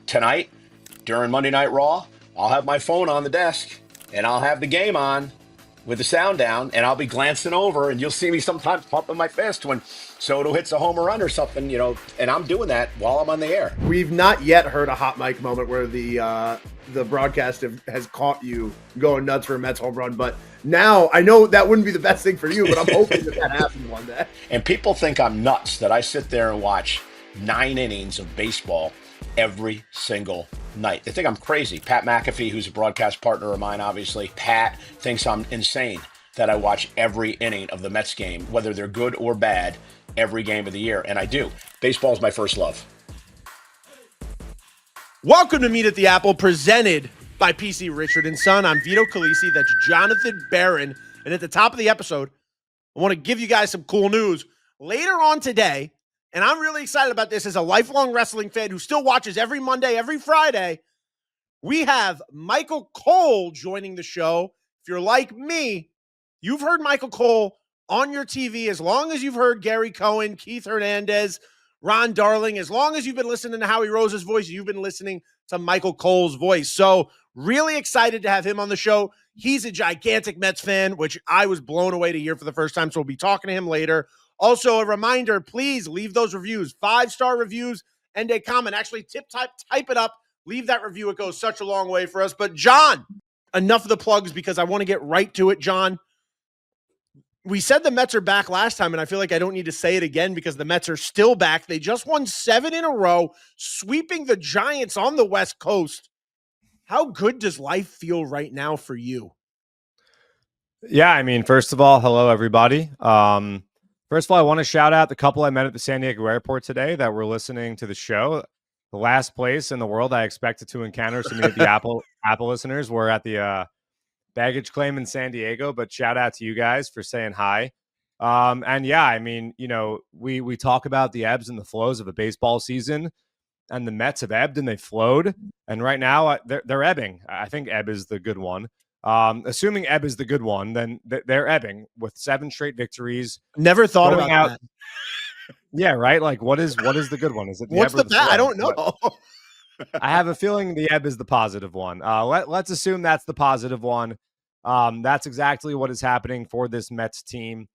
tonight, during Monday Night Raw, I'll have my phone on the desk and I'll have the game on with the sound down, and I'll be glancing over, and you'll see me sometimes pumping my fist when Soto hits a home run or something, and I'm doing that while I'm on the air. We've not yet heard a hot mic moment where the broadcast has caught you going nuts for a Mets home run, but now I know that wouldn't be the best thing for you, but I'm hoping that happens one day. And people think I'm nuts that I sit there and watch 9 innings of baseball every single night. They think I'm crazy. Pat McAfee, who's a broadcast partner of mine, obviously, Pat thinks I'm insane that I watch every inning of the Mets game, whether they're good or bad, every game of the year. And I do. Baseball is my first love. Welcome to Meet at the Apple, presented by PC Richard & Son. I'm Vito Calisi. That's Jonathan Barron. And at the top of the episode, I want to give you guys some cool news. Later on today, and I'm really excited about this as a lifelong wrestling fan who still watches every Monday, every Friday, we have Michael Cole joining the show. If you're like me, you've heard Michael Cole on your TV as long as you've heard Gary Cohen, Keith Hernandez, Ron Darling. As long as you've been listening to Howie Rose's voice, you've been listening to Michael Cole's voice. So really excited to have him on the show. He's a gigantic Mets fan, which I was blown away to hear for the first time. So we'll be talking to him later. Also, a reminder, please leave those reviews, 5-star reviews, and a comment. Actually, type it up. Leave that review. It goes such a long way for us. But, John, enough of the plugs because I want to get right to it, John. We said the Mets are back last time, and I feel like I don't need to say it again because the Mets are still back. They just won 7 in a row, sweeping the Giants on the West Coast. How good does life feel right now for you? Yeah, I mean, first of all, hello, everybody. First of all, I want to shout out the couple I met at the San Diego airport today that were listening to the show. The last place in the world I expected to encounter some of the Apple listeners were at the baggage claim in San Diego, but shout out to you guys for saying hi. And yeah, I mean, we talk about the ebbs and the flows of a baseball season, and the Mets have ebbed and they flowed. And right now they're ebbing. I think ebb is the good one. Assuming ebb is the good one, then they're ebbing with 7 straight victories. Never thought about that. Yeah, right. Like, what is the good one? Is it what's the bad? I don't know. I have a feeling the ebb is the positive one. Let's assume that's the positive one. That's exactly what is happening for this Mets team.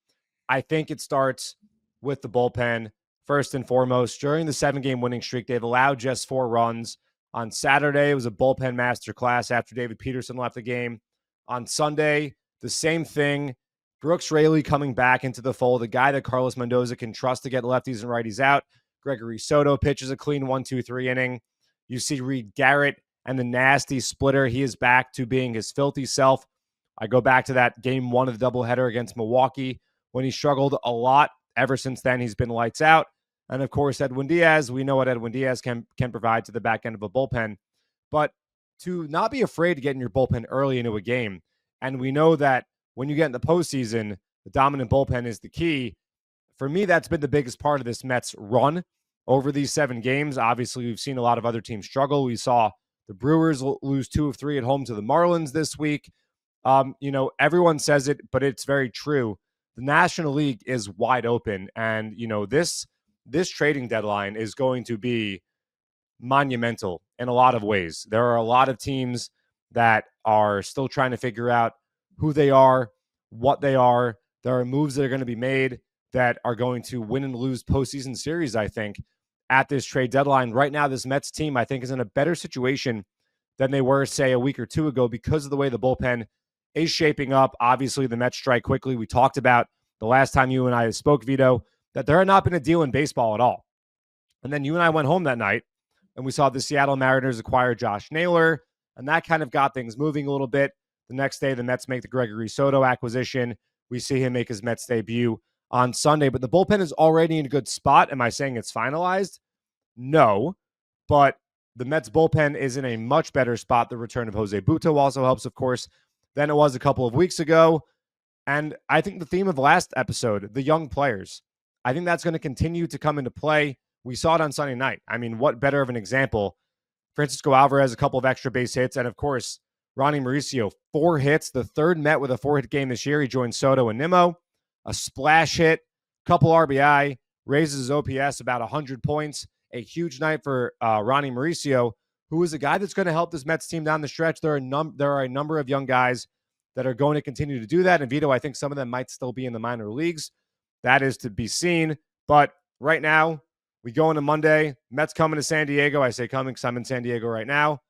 I think it starts with the bullpen first and foremost. During the 7-game winning streak, they've allowed just 4 runs. On Saturday, it was a bullpen masterclass after David Peterson left the game. On Sunday, the same thing. Brooks Raley coming back into the fold, a guy that Carlos Mendoza can trust to get lefties and righties out. Gregory Soto pitches a clean 1-2-3 inning. You see Reed Garrett and the nasty splitter. He is back to being his filthy self. I go back to that game 1 of the doubleheader against Milwaukee when he struggled a lot. Ever since then, he's been lights out. And of course, Edwin Díaz, we know what Edwin Díaz can provide to the back end of a bullpen. But to not be afraid to get in your bullpen early into a game. And we know that when you get in the postseason, the dominant bullpen is the key. For me, that's been the biggest part of this Mets run over these 7 games. Obviously, we've seen a lot of other teams struggle. We saw the Brewers lose 2 of 3 at home to the Marlins this week. Everyone says it, but it's very true. The National League is wide open. And, this trading deadline is going to be monumental in a lot of ways. There are a lot of teams that are still trying to figure out who they are, what they are. There are moves that are going to be made that are going to win and lose postseason series, I think, at this trade deadline. Right now, this Mets team, I think, is in a better situation than they were, say, a week or 2 ago because of the way the bullpen is shaping up. Obviously, the Mets strike quickly. We talked about the last time you and I spoke, Vito, that there had not been a deal in baseball at all. And then you and I went home that night, and we saw the Seattle Mariners acquire Josh Naylor, and that kind of got things moving a little bit. The next day, the Mets make the Gregory Soto acquisition. We see him make his Mets debut on Sunday, but the bullpen is already in a good spot. Am I saying it's finalized? No, but the Mets bullpen is in a much better spot. The return of Jose Butto also helps, of course, than it was a couple of weeks ago. And I think the theme of last episode, the young players, I think that's going to continue to come into play. We saw it on Sunday night. I mean, what better of an example? Francisco Alvarez, a couple of extra base hits, and of course, Ronnie Mauricio, 4 hits, the third Met with a 4-hit game this year. He joined Soto and Nimmo, a splash hit, couple RBI, raises his OPS about 100 points. A huge night for Ronnie Mauricio, who is a guy that's going to help this Mets team down the stretch. There are a number of young guys that are going to continue to do that. And Vito, I think some of them might still be in the minor leagues. That is to be seen. But right now, we go into Monday. Mets coming to San Diego. I say coming because I'm in San Diego right now.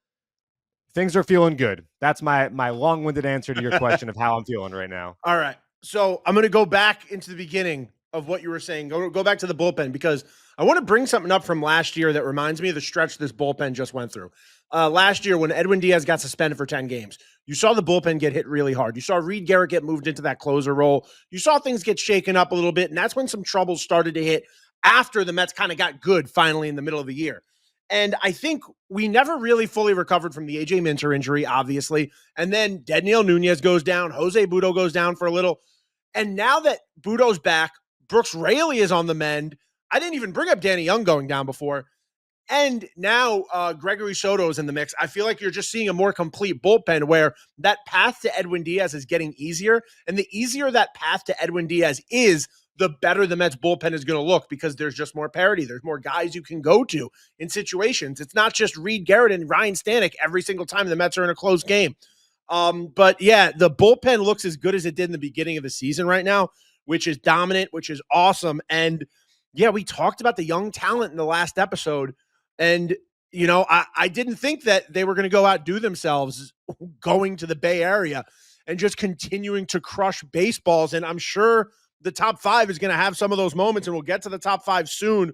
Things are feeling good. That's my long-winded answer to your question of how I'm feeling right now. All right. So I'm going to go back into the beginning of what you were saying. Go back to the bullpen, because I want to bring something up from last year that reminds me of the stretch this bullpen just went through. Last year, when Edwin Díaz got suspended for 10 games, you saw the bullpen get hit really hard. You saw Garrett get moved into that closer role. You saw things get shaken up a little bit, and that's when some troubles started to hit after the Mets kind of got good finally in the middle of the year. And I think we never really fully recovered from the A.J. Minter injury, obviously. And then Dedniel Nunez goes down. Jose Butto goes down for a little. And now that Butto's back, Brooks Raley is on the mend. I didn't even bring up Danny Young going down before. And now Gregory Soto is in the mix. I feel like you're just seeing a more complete bullpen where that path to Edwin Díaz is getting easier. And the easier that path to Edwin Díaz is, the better the Mets bullpen is going to look, because there's just more parity. There's more guys you can go to in situations. It's not just Garrett and Ryan Stanek every single time the Mets are in a close game. But yeah, the bullpen looks as good as it did in the beginning of the season right now, which is dominant, which is awesome. And yeah, we talked about the young talent in the last episode. And, you know, I didn't think that they were going to go outdo themselves going to the Bay Area and just continuing to crush baseballs. And I'm sure the top five is going to have some of those moments, and we'll get to the top five soon.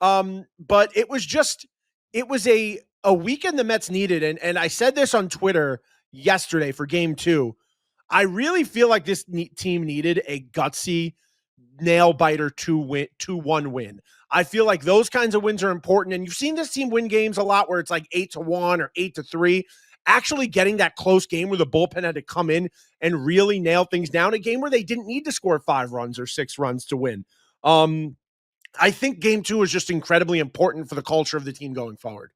But it was a weekend the Mets needed. And I said this on Twitter yesterday for game 2. I really feel like this team needed a gutsy nail biter 2-1 win. I feel like those kinds of wins are important. And you've seen this team win games a lot where it's like 8-1 or 8-3. Actually getting that close game where the bullpen had to come in and really nail things down, a game where they didn't need to score 5 runs or 6 runs to win. I think game 2 is just incredibly important for the culture of the team going forward.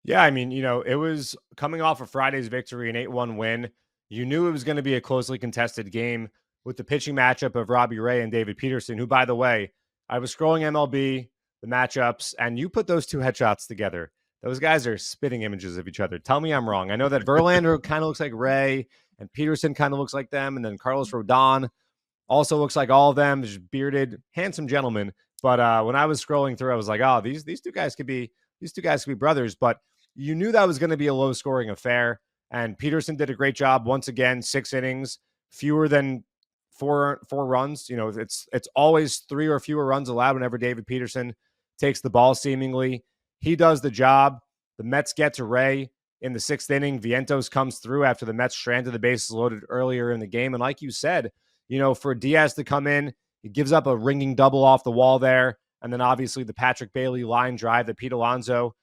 Yeah, I mean, you know, it was coming off of Friday's victory, an 8-1 win. You knew it was going to be a closely contested game with the pitching matchup of Robbie Ray and David Peterson, who, by the way, I was scrolling MLB, the matchups, and you put those two headshots together. Those guys are spitting images of each other. Tell me I'm wrong. I know that Verlander kind of looks like Ray, and Peterson kind of looks like them, and then Carlos Rodon also looks like all of them. Just bearded, handsome gentlemen. But when I was scrolling through, I was like, oh, these two guys could be brothers. But you knew that was going to be a low-scoring affair, and Peterson did a great job once again. 6 innings, fewer than four runs. You know, it's always 3 or fewer runs allowed whenever David Peterson takes the ball. Seemingly, he does the job. The Mets get to Ray in the 6th inning. Vientos comes through after the Mets stranded the bases loaded earlier in the game. And like you said, you know, for Diaz to come in, he gives up a ringing double off the wall there. And then obviously the Patrick Bailey line drive that Pete Alonso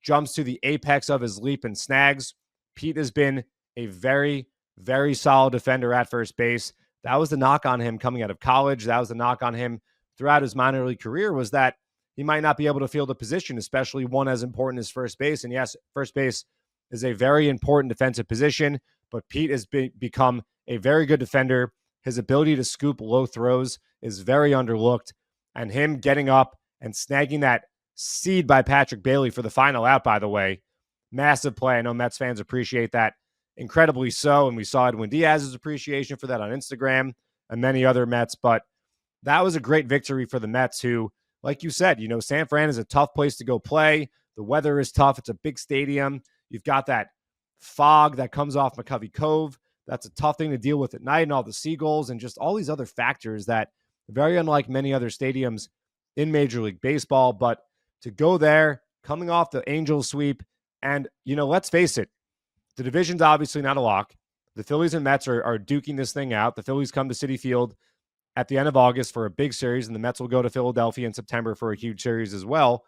jumps to the apex of his leap and snags. Pete has been a very, very solid defender at first base. That was the knock on him coming out of college. That was the knock on him throughout his minor league career, was that he might not be able to field a position, especially one as important as first base. And yes, first base is a very important defensive position, but Pete has become a very good defender. His ability to scoop low throws is very underlooked, and him getting up and snagging that seed by Patrick Bailey for the final out, by the way, massive play. I know Mets fans appreciate that incredibly so, and we saw Edwin Díaz's appreciation for that on Instagram and many other Mets, but that was a great victory for the Mets, who, like you said, you know, San Fran is a tough place to go play. The weather is tough. It's a big stadium. You've got that fog that comes off McCovey Cove. That's a tough thing to deal with at night, and all the seagulls and just all these other factors that are very unlike many other stadiums in Major League Baseball. But to go there, coming off the Angels sweep, and, you know, let's face it, the division's obviously not a lock. The Phillies and Mets are duking this thing out. The Phillies come to Citi Field at the end of August for a big series, and the Mets will go to Philadelphia in September for a huge series as well.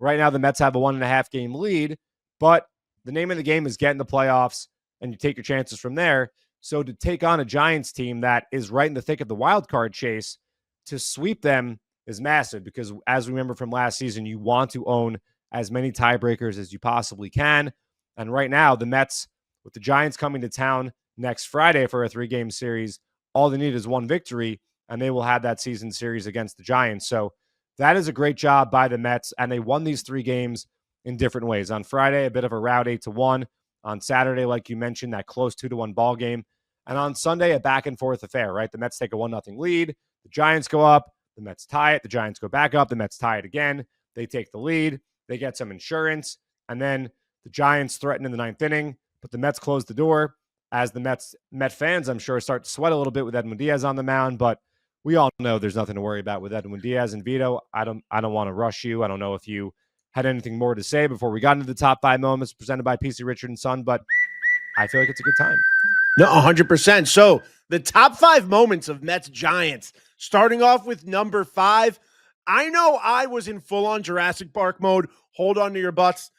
Right now, the Mets have a 1.5 game lead, but the name of the game is getting the playoffs, and you take your chances from there. So to take on a Giants team that is right in the thick of the wild card chase, to sweep them is massive, because as we remember from last season, you want to own as many tiebreakers as you possibly can. And right now, the Mets, with the Giants coming to town next Friday for a 3-game series, all they need is one victory, and they will have that season series against the Giants. So that is a great job by the Mets, and they won these 3 games in different ways. On Friday, a bit of a rout 8-1. On Saturday, like you mentioned, that close 2-1 ball game. And on Sunday, a back and forth affair, right? The Mets take a 1-0 lead. The Giants go up. The Mets tie it. The Giants go back up. The Mets tie it again. They take the lead. They get some insurance. And then the Giants threaten in the 9th inning, but the Mets close the door. As the Met fans, I'm sure, start to sweat a little bit with Edwin Díaz on the mound, but we all know there's nothing to worry about with Edwin Díaz. And Vito, I don't want to rush you. I don't know if you had anything more to say before we got into the top 5 moments presented by PC Richard and Son, but I feel like it's a good time. No, 100%. So the top 5 moments of Mets Giants, starting off with number 5. I know I was in full-on Jurassic Park mode. Hold on to your butts.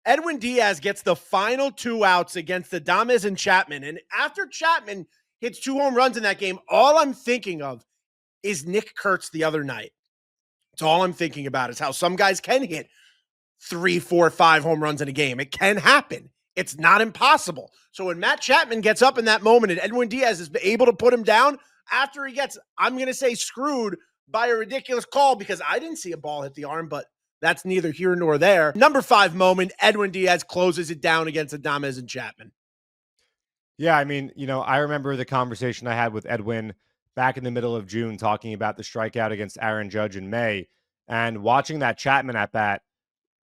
Edwin Díaz gets the final 2 outs against the Damian and Chapman. And after Chapman hits 2 home runs in that game, all I'm thinking of is Nick Kurtz the other night. It's all I'm thinking about is how some guys can hit 3, 4, 5 home runs in a game. It can happen. It's not impossible. So when Matt Chapman gets up in that moment and Edwin Díaz is able to put him down after he gets, I'm going to say, screwed by a ridiculous call because I didn't see a ball hit the arm, but that's neither here nor there. Number 5 moment, Edwin Díaz closes it down against Adames and Chapman. Yeah, I mean, I remember the conversation I had with Edwin back in the middle of June talking about the strikeout against Aaron Judge in May. And watching that Chapman at bat,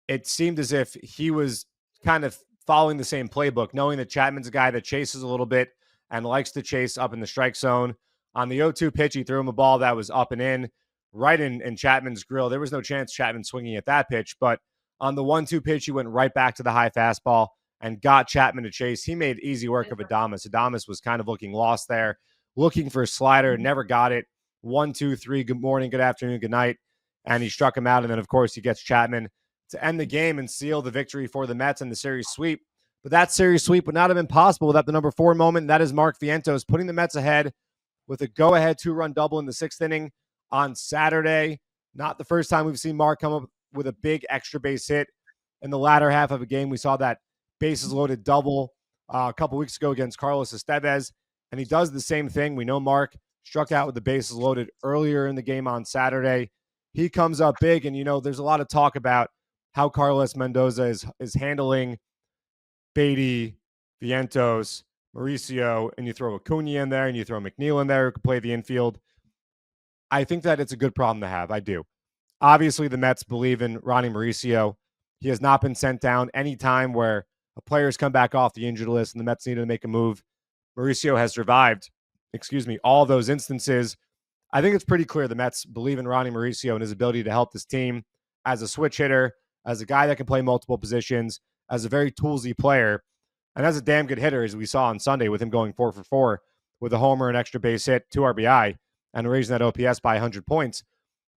it seemed as if he was kind of following the same playbook, knowing that Chapman's a guy that chases a little bit and likes to chase up in the strike zone. On the 0-2 pitch, he threw him a ball that was up and in, right in Chapman's grill. There was no chance Chapman swinging at that pitch, but on the 1-2 pitch, he went right back to the high fastball and got Chapman to chase. He made easy work of Adames. Adames was kind of looking lost there, looking for a slider, never got it. 1, 2, 3, good morning, good afternoon, good night. And he struck him out. And then, of course, he gets Chapman to end the game and seal the victory for the Mets in the series sweep. But that series sweep would not have been possible without the number 4 moment. That is Mark Vientos putting the Mets ahead with a go-ahead 2-run double in the 6th inning on Saturday. Not the first time we've seen Mark come up with a big extra base hit in the latter half of a game. We saw that bases loaded double a couple weeks ago against Carlos Estevez, and he does the same thing. We know Mark struck out with the bases loaded earlier in the game on Saturday. He comes up big, and there's a lot of talk about how Carlos Mendoza is handling Beatty, Vientos, Mauricio, and you throw Acuna in there, and you throw McNeil in there who could play the infield. I think that it's a good problem to have. I do. Obviously, the Mets believe in Ronnie Mauricio. He has not been sent down any time where a player's come back off the injured list and the Mets needed to make a move. Mauricio has survived, all those instances. I think it's pretty clear the Mets believe in Ronnie Mauricio and his ability to help this team as a switch hitter, as a guy that can play multiple positions, as a very toolsy player, and as a damn good hitter, as we saw on Sunday with him going 4 for 4 with a homer, an extra base hit, 2 RBI, and raising that OPS by 100 points.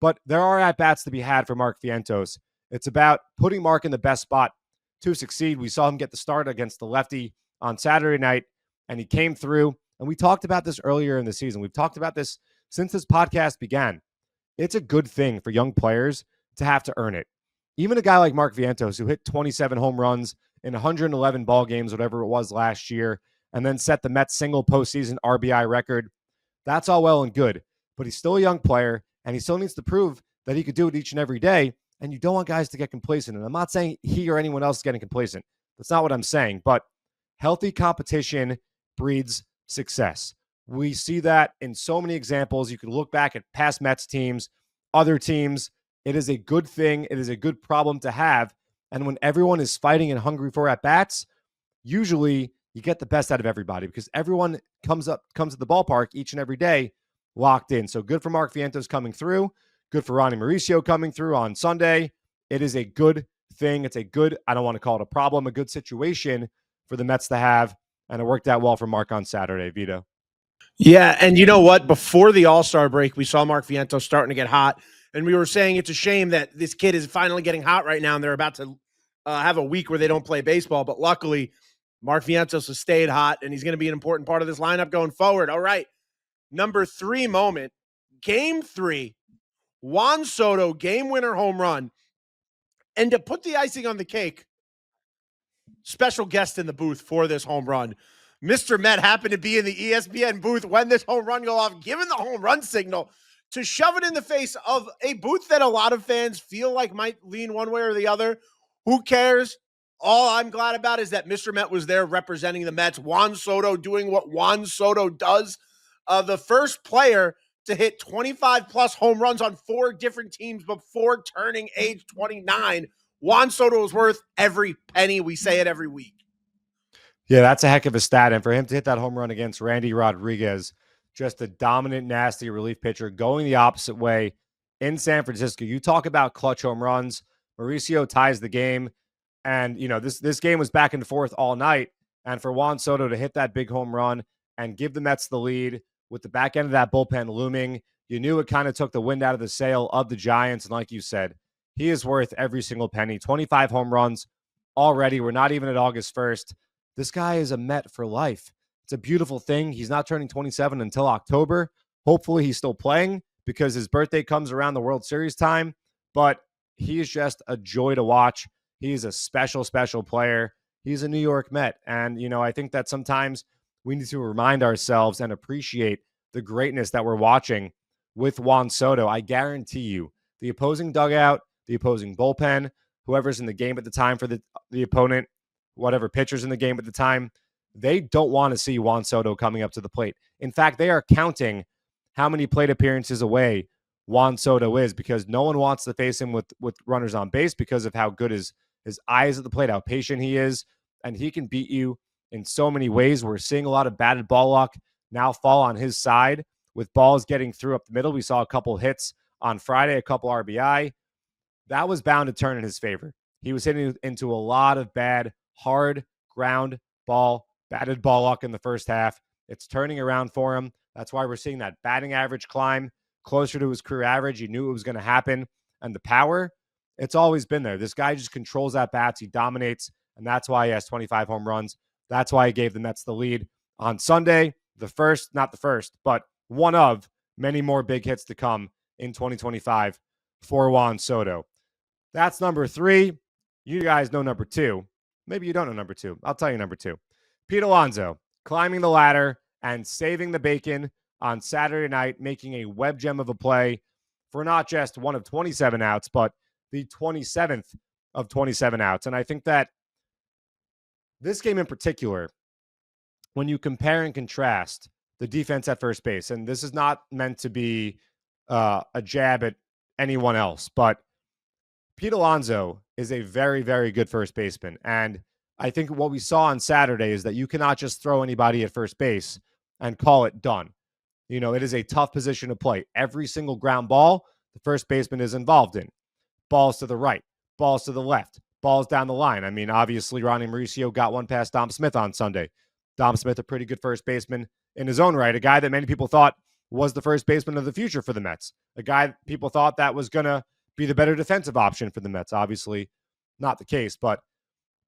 But there are at-bats to be had for Mark Vientos. It's about putting Mark in the best spot to succeed. We saw him get the start against the lefty on Saturday night, and he came through. And we talked about this earlier in the season. We've talked about this since this podcast began. It's a good thing for young players to have to earn it. Even a guy like Mark Vientos, who hit 27 home runs in 111 ball games, whatever it was last year, and then set the Mets single postseason RBI record, that's all well and good. But he's still a young player, and he still needs to prove that he could do it each and every day. And you don't want guys to get complacent. And I'm not saying he or anyone else is getting complacent. That's not what I'm saying. But healthy competition breeds success. We see that in so many examples. You can look back at past Mets teams, other teams. It is a good thing. It is a good problem to have. And when everyone is fighting and hungry for at-bats, usually you get the best out of everybody because everyone comes to the ballpark each and every day locked in. So good for Mark Vientos coming through. Good for Ronnie Mauricio coming through on Sunday. It is a good thing. It's a good, I don't want to call it a problem, a good situation for the Mets to have. And it worked out well for Mark on Saturday, Vito. Yeah, and you know what? Before the All-Star break, we saw Mark Vientos starting to get hot. And we were saying it's a shame that this kid is finally getting hot right now and they're about to have a week where they don't play baseball. But luckily, Mark Vientos has stayed hot, and he's going to be an important part of this lineup going forward. All right, number 3 moment, Game 3. Juan Soto, game-winner home run. And to put the icing on the cake, special guest in the booth for this home run, Mr. Met happened to be in the ESPN booth when this home run go off, given the home run signal to shove it in the face of a booth that a lot of fans feel like might lean one way or the other, Who cares? All I'm glad about is that Mr. Met was there representing the Mets. Juan Soto doing what Juan Soto does. The first player to hit 25-plus home runs on 4 different teams before turning age 29. Juan Soto is worth every penny. We say it every week. Yeah, that's a heck of a stat. And for him to hit that home run against Randy Rodriguez, just a dominant, nasty relief pitcher going the opposite way in San Francisco. You talk about clutch home runs. Mauricio ties the game. And, this game was back and forth all night. And for Juan Soto to hit that big home run and give the Mets the lead with the back end of that bullpen looming, you knew it kind of took the wind out of the sail of the Giants. And like you said, he is worth every single penny. 25 home runs already. We're not even at August 1st. This guy is a Met for life. It's a beautiful thing. He's not turning 27 until October. Hopefully he's still playing because his birthday comes around the World Series time. But he is just a joy to watch. He's a special, special player. He's a New York Met. And, I think that sometimes we need to remind ourselves and appreciate the greatness that we're watching with Juan Soto. I guarantee you, the opposing dugout, the opposing bullpen, whoever's in the game at the time for the opponent, whatever pitcher's in the game at the time, they don't want to see Juan Soto coming up to the plate. In fact, they are counting how many plate appearances away Juan Soto is because no one wants to face him with runners on base because of how good his eyes at the plate, how patient he is, and he can beat you in so many ways. We're seeing a lot of batted ball luck now fall on his side with balls getting through up the middle. We saw a couple hits on Friday, a couple RBI. That was bound to turn in his favor. He was hitting into a lot of bad, hard ground ball, batted ball luck in the first half. It's turning around for him. That's why we're seeing that batting average climb closer to his career average. You knew it was going to happen. And the power, it's always been there. This guy just controls at bats. He dominates. And that's why he has 25 home runs. That's why he gave the Mets the lead on Sunday. Not the first, but one of many more big hits to come in 2025 for Juan Soto. That's number 3. You guys know number 2. Maybe you don't know number 2. I'll tell you number 2. Pete Alonso climbing the ladder and saving the bacon on Saturday night, making a web gem of a play for not just one of 27 outs, but the 27th of 27 outs. And I think that this game in particular, when you compare and contrast the defense at first base, and this is not meant to be a jab at anyone else, but Pete Alonso is a very, very good first baseman. And I think what we saw on Saturday is that you cannot just throw anybody at first base and call it done. It is a tough position to play. Every single ground ball, the first baseman is involved in. Balls to the right, balls to the left, balls down the line. I mean, obviously, Ronnie Mauricio got one past Dom Smith on Sunday. Dom Smith, a pretty good first baseman in his own right, a guy that many people thought was the first baseman of the future for the Mets, a guy people thought that was going to be the better defensive option for the Mets. Obviously, not the case, but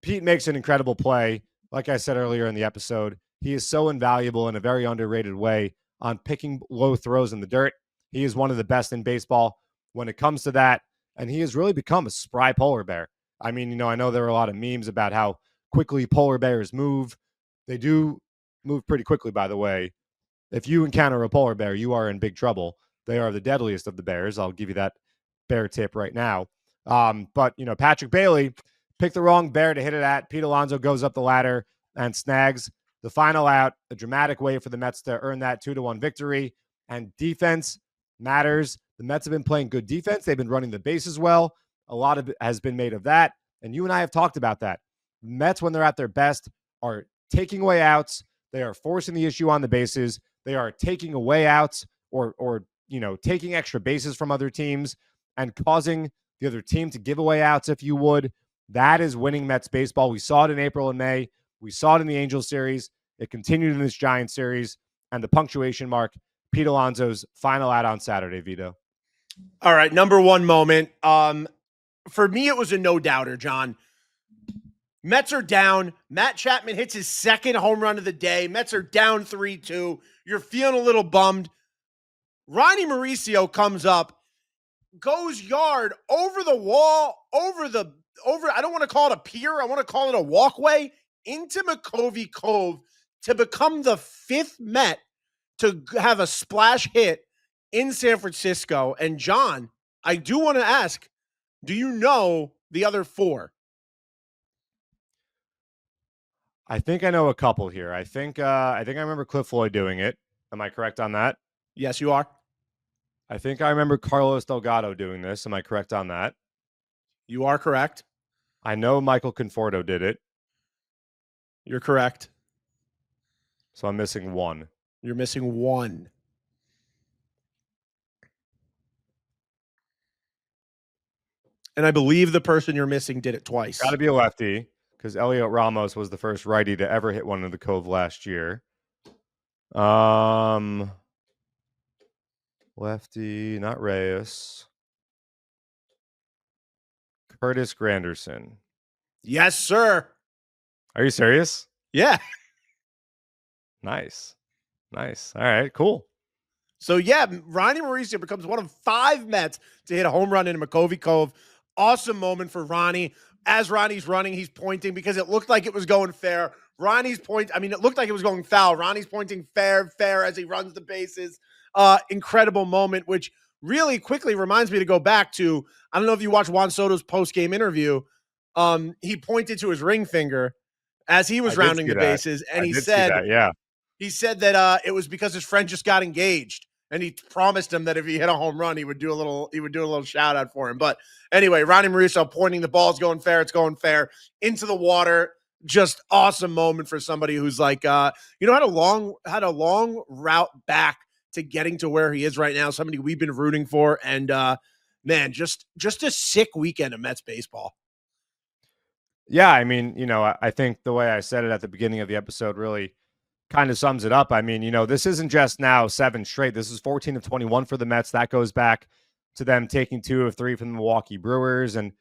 Pete makes an incredible play. Like I said earlier in the episode, he is so invaluable in a very underrated way on picking low throws in the dirt. He is one of the best in baseball when it comes to that, and he has really become a spry polar bear. I mean, I know there are a lot of memes about how quickly polar bears move. They do move pretty quickly, by the way. If you encounter a polar bear, you are in big trouble. They are the deadliest of the bears. I'll give you that bear tip right now. But, Patrick Bailey picked the wrong bear to hit it at. Pete Alonso goes up the ladder and snags the final out, a dramatic way for the Mets to earn that 2-1 victory. And defense matters. The Mets have been playing good defense. They've been running the bases well. A lot of it has been made of that. And you and I have talked about that. Mets, when they're at their best, are taking away outs. They are forcing the issue on the bases. They are taking away outs or taking extra bases from other teams and causing the other team to give away outs, if you would. That is winning Mets baseball. We saw it in April and May. We saw it in the Angels series. It continued in this Giants series. And the punctuation mark, Pete Alonso's final out on Saturday, Vito. All right, number 1 moment. For me, it was a no-doubter, John. Mets are down. Matt Chapman hits his second home run of the day. Mets are down 3-2. You're feeling a little bummed. Ronnie Mauricio comes up, goes yard over the wall, over I don't want to call it a pier. I want to call it a walkway into McCovey Cove to become the 5th Met to have a splash hit in San Francisco. And John, I do want to ask, do you know the other 4? I think I know a couple here. I think I remember Cliff Floyd doing it. Am I correct on that? Yes, you are. I think I remember Carlos Delgado doing this. Am I correct on that? You are correct. I know Michael Conforto did it. You're correct. So I'm missing one. You're missing one. And I believe the person you're missing did it twice. Got to be a lefty because Elliot Ramos was the first righty to ever hit one in the Cove last year. Lefty, not Reyes. Curtis Granderson. Yes, sir. Are you serious? Yeah. Nice. All right, cool. So, yeah, Ronnie Mauricio becomes one of 5 Mets to hit a home run in McCovey Cove. Awesome moment for Ronnie. As Ronnie's running, he's pointing because it looked like it was going fair. It looked like it was going foul. Ronnie's pointing fair as he runs the bases. Incredible moment, which really quickly reminds me to go back to, I don't know if you watched Juan Soto's post-game interview. He pointed to his ring finger as he was rounding the bases, and he said that it was because his friend just got engaged, and he promised him that if he hit a home run, he would do a little shout out for him. But anyway, Ronnie Mauricio pointing, the ball's going fair, it's going fair into the water. Just awesome moment for somebody who's like, had a long route back to getting to where he is right now. Somebody we've been rooting for, and man, just a sick weekend of Mets baseball. Yeah, I mean, I think the way I said it at the beginning of the episode really kind of sums it up. I mean, this isn't just now 7 straight. This is 14 of 21 for the Mets. That goes back to them taking 2 of 3 from the Milwaukee Brewers. And,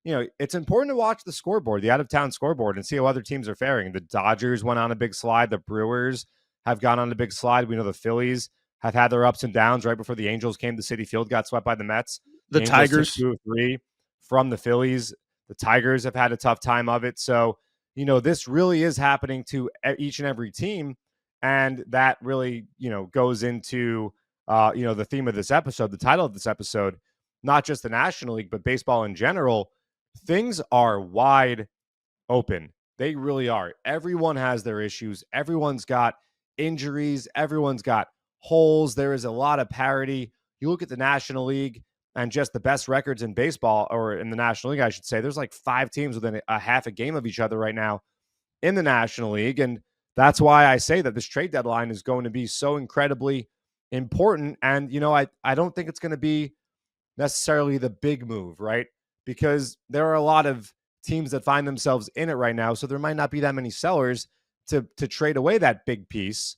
it's important to watch the scoreboard, the out-of-town scoreboard, and see how other teams are faring. The Dodgers went on a big slide. The Brewers have gone on a big slide. We know the Phillies have had their ups and downs right before the Angels came to Citi Field, got swept by the Mets. The Tigers. 2 of 3 from the Phillies. The Tigers have had a tough time of it. So, this really is happening to each and every team. And that really, goes into, the theme of this episode, the title of this episode, not just the National League, but baseball in general. Things are wide open. They really are. Everyone has their issues. Everyone's got injuries. Everyone's got holes. There is a lot of parity. You look at the National League and just the best records in baseball, or in the National League, I should say, there's like 5 teams within a half a game of each other right now in the National League. And that's why I say that this trade deadline is going to be so incredibly important. And, I don't think it's going to be necessarily the big move, right? Because there are a lot of teams that find themselves in it right now. So there might not be that many sellers to trade away that big piece.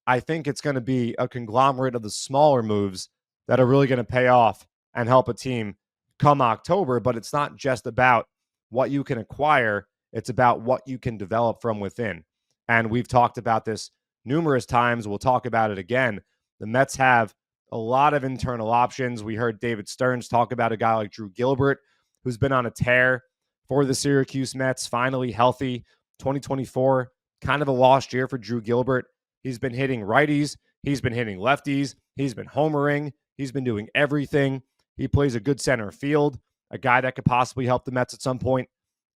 I think it's going to be a conglomerate of the smaller moves that are really going to pay off and help a team come October. But it's not just about what you can acquire. It's about what you can develop from within. And we've talked about this numerous times. We'll talk about it again. The Mets have a lot of internal options. We heard David Stearns talk about a guy like Drew Gilbert, who's been on a tear for the Syracuse Mets, finally healthy. 2024, kind of a lost year for Drew Gilbert. He's been hitting righties. He's been hitting lefties. He's been homering. He's been doing everything. He plays a good center field, a guy that could possibly help the Mets at some point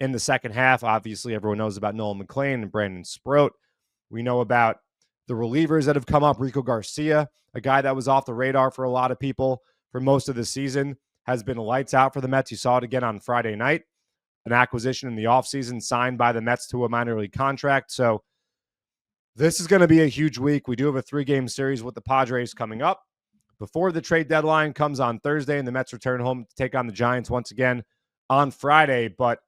in the second half. Obviously, everyone knows about Nolan McLean and Brandon Sproat. We know about the relievers that have come up. Rico Garcia, a guy that was off the radar for a lot of people for most of the season, has been lights out for the Mets. You saw it again on Friday night. An acquisition in the offseason signed by the Mets to a minor league contract. So this is going to be a huge week. We do have a 3-game series with the Padres coming up before the trade deadline comes on Thursday, and the Mets return home to take on the Giants once again on Friday. But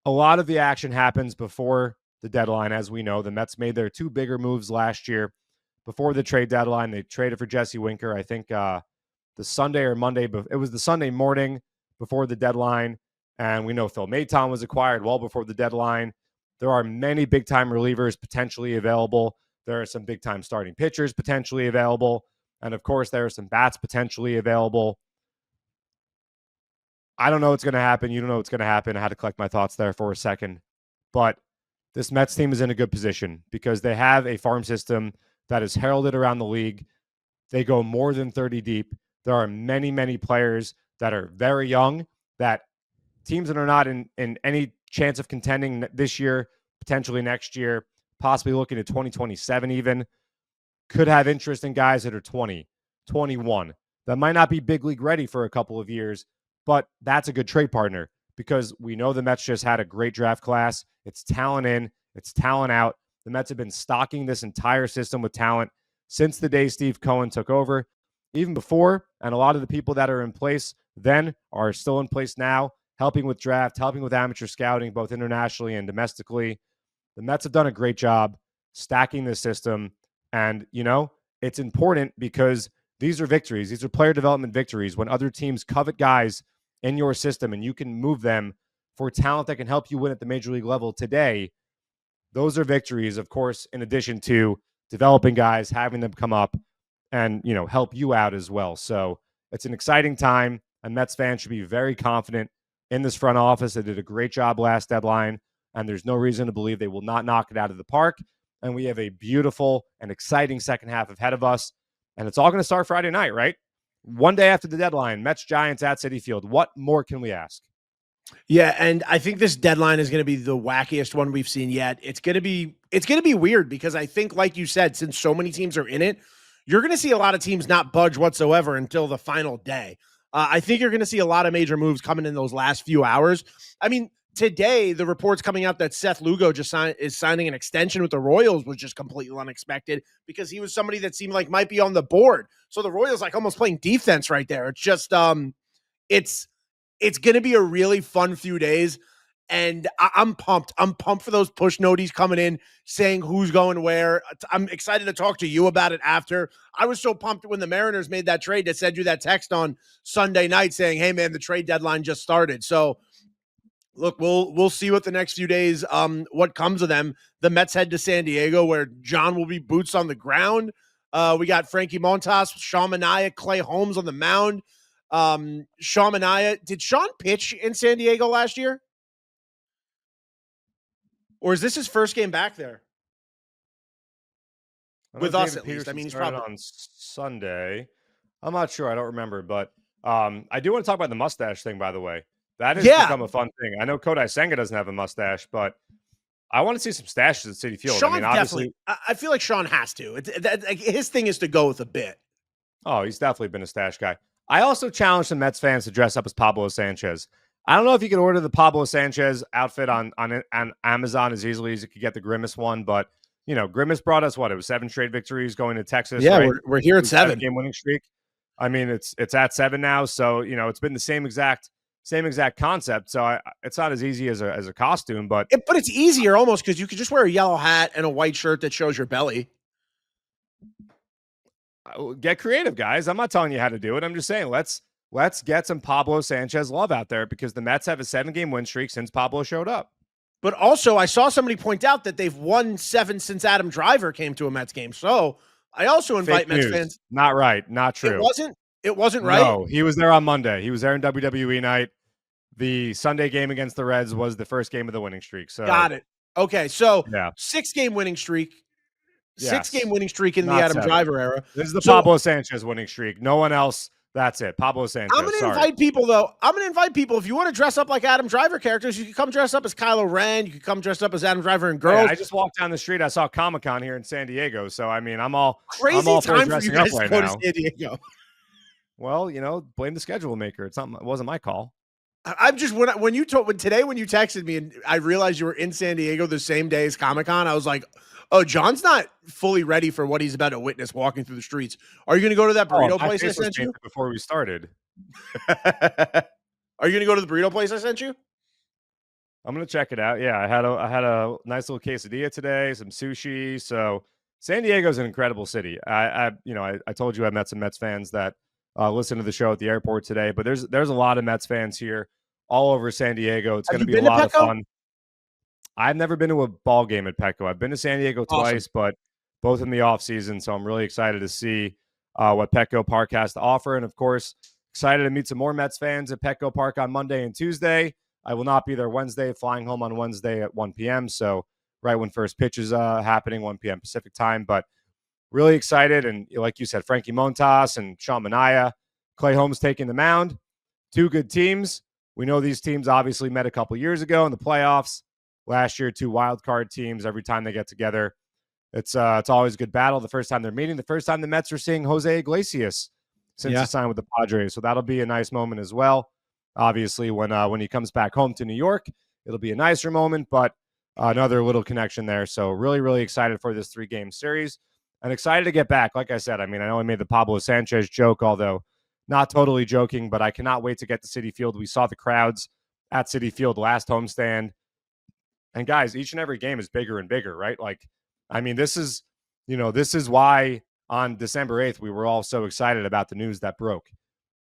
a lot of the action happens before the deadline. As we know, the Mets made their 2 bigger moves last year before the trade deadline. They traded for Jesse Winker, I think the Sunday or Monday, but it was the Sunday morning before the deadline. And we know Phil Maton was acquired well before the deadline. There are many big-time relievers potentially available. There are some big-time starting pitchers potentially available. And, of course, there are some bats potentially available. I don't know what's going to happen. You don't know what's going to happen. I had to collect my thoughts there for a second. But this Mets team is in a good position because they have a farm system that is heralded around the league. They go more than 30 deep. There are many, many players that are very young, that teams that are not in any chance of contending this year potentially next year, possibly looking at 2027 even. Could have interest in guys that are 20, 21. That might not be big league ready for a couple of years, but that's a good trade partner because we know the Mets just had a great draft class. It's talent in, it's talent out. The Mets have been stocking this entire system with talent since the day Steve Cohen took over, even before, and a lot of the people that are in place then are still in place now, helping with draft, helping with amateur scouting, both internationally and domestically. The Mets have done a great job stacking this system, and, it's important because these are victories. These are player development victories when other teams covet guys in your system and you can move them for talent that can help you win at the major league level today. Those are victories, of course, in addition to developing guys, having them come up and, help you out as well. So it's an exciting time, and Mets fans should be very confident in this front office. They did a great job last deadline, and there's no reason to believe they will not knock it out of the park. And we have a beautiful and exciting second half ahead of us. And it's all going to start Friday night, right? One day after the deadline, Mets Giants at Citi Field. What more can we ask? Yeah, and I think this deadline is going to be the wackiest one we've seen yet. It's going to be weird because I think, like you said, since so many teams are in it, you're going to see a lot of teams not budge whatsoever until the final day. I think you're going to see a lot of major moves coming in those last few hours. I mean, today, the reports coming out that Seth Lugo is signing an extension with the Royals was just completely unexpected because he was somebody that seemed like might be on the board. So the Royals almost playing defense right there. It's just it's going to be a really fun few days, and I'm pumped. I'm pumped for those push noties coming in saying who's going where. I'm excited to talk to you about it after. I was so pumped when the Mariners made that trade to send you that text on Sunday night saying, "Hey man, the trade deadline just started." So look, we'll see what the next few days, what comes of them. The Mets head to San Diego, where Jon will be boots on the ground. We got Frankie Montas, Sean Manaea, Clay Holmes on the mound. Sean Manaea, did Sean pitch in San Diego last year? Or is this his first game back there? With us, at least. I mean, he's probably on Sunday. I'm not sure. I don't remember, but I do want to talk about the mustache thing, by the way. That has become a fun thing. I know Kodai Senga doesn't have a mustache, but I want to see some stashes at Citi Field. Sean obviously, I feel like Sean has to. His thing is to go with a bit. Oh, he's definitely been a stash guy. I also challenge some Mets fans to dress up as Pablo Sanchez. I don't know if you can order the Pablo Sanchez outfit on Amazon as easily as you could get the Grimace one, but Grimace brought us what? It was 7 straight victories going to Texas. Yeah, right? we're here at 7 game winning streak. I mean, it's at 7 now, so it's been the same exact concept. So it's not as easy as a costume, but it's easier almost because you could just wear a yellow hat and a white shirt that shows your belly. Get creative, guys. I'm not telling you how to do it. I'm just saying let's get some Pablo Sanchez love out there because the Mets have a 7-game win streak since Pablo showed up. But also, I saw somebody point out that they've won 7 since Adam Driver came to a Mets game. So I also invite Mets fans. Not right. Not true. It wasn't right. No, he was there on Monday. He was there in WWE night. The Sunday game against the Reds was the first game of the winning streak. So got it. Okay, so yeah. 6-game winning streak. Yes. 6-game winning streak in Not the Adam 7. Driver era. This is the Pablo Sanchez winning streak. No one else. That's it. Pablo Sanchez. I'm going to invite people, though. If you want to dress up like Adam Driver characters, you can come dress up as Kylo Ren. You can come dress up as Adam Driver and girls. Hey, I just walked down the street. I saw Comic-Con here in San Diego. So, I mean, I'm all crazy I'm all time for you guys right to go now. to San Diego. Well, blame the schedule maker. It wasn't my call. I'm just when you texted me and I realized you were in San Diego the same day as Comic-Con, I was like, oh, Jon's not fully ready for what he's about to witness walking through the streets. Are you going to go to that burrito place I sent you? Before we started. Are you going to go to the burrito place I sent you? I'm going to check it out. Yeah, I had a nice little quesadilla today, some sushi. So San Diego's an incredible city. I told you I met some Mets fans that listen to the show at the airport today, but there's a lot of Mets fans here all over San Diego. It's going to be a lot of fun. I've never been to a ball game at Petco. I've been to San Diego twice, but both in the off season. So I'm really excited to see what Petco Park has to offer. And of course, excited to meet some more Mets fans at Petco Park on Monday and Tuesday. I will not be there Wednesday, flying home on Wednesday at 1 p.m. So right when first pitch is happening, 1 p.m. Pacific time, but really excited. And like you said, Frankie Montas and Sean Manaea, Clay Holmes taking the mound, 2 good teams. We know these teams obviously met a couple years ago in the playoffs. last year, 2 wild card teams. Every time they get together, it's always a good battle. The first time they're meeting, the first time the Mets are seeing Jose Iglesias since he signed with the Padres. So that'll be a nice moment as well. Obviously, when he comes back home to New York, it'll be a nicer moment, but another little connection there. So really, really excited for this 3-game series and excited to get back. Like I said, I mean, I know I made the Pablo Sanchez joke, although not totally joking, but I cannot wait to get to Citi Field. We saw the crowds at Citi Field last homestand. And guys, each and every game is bigger and bigger, right? Like, I mean, this is why on December 8th, we were all so excited about the news that broke,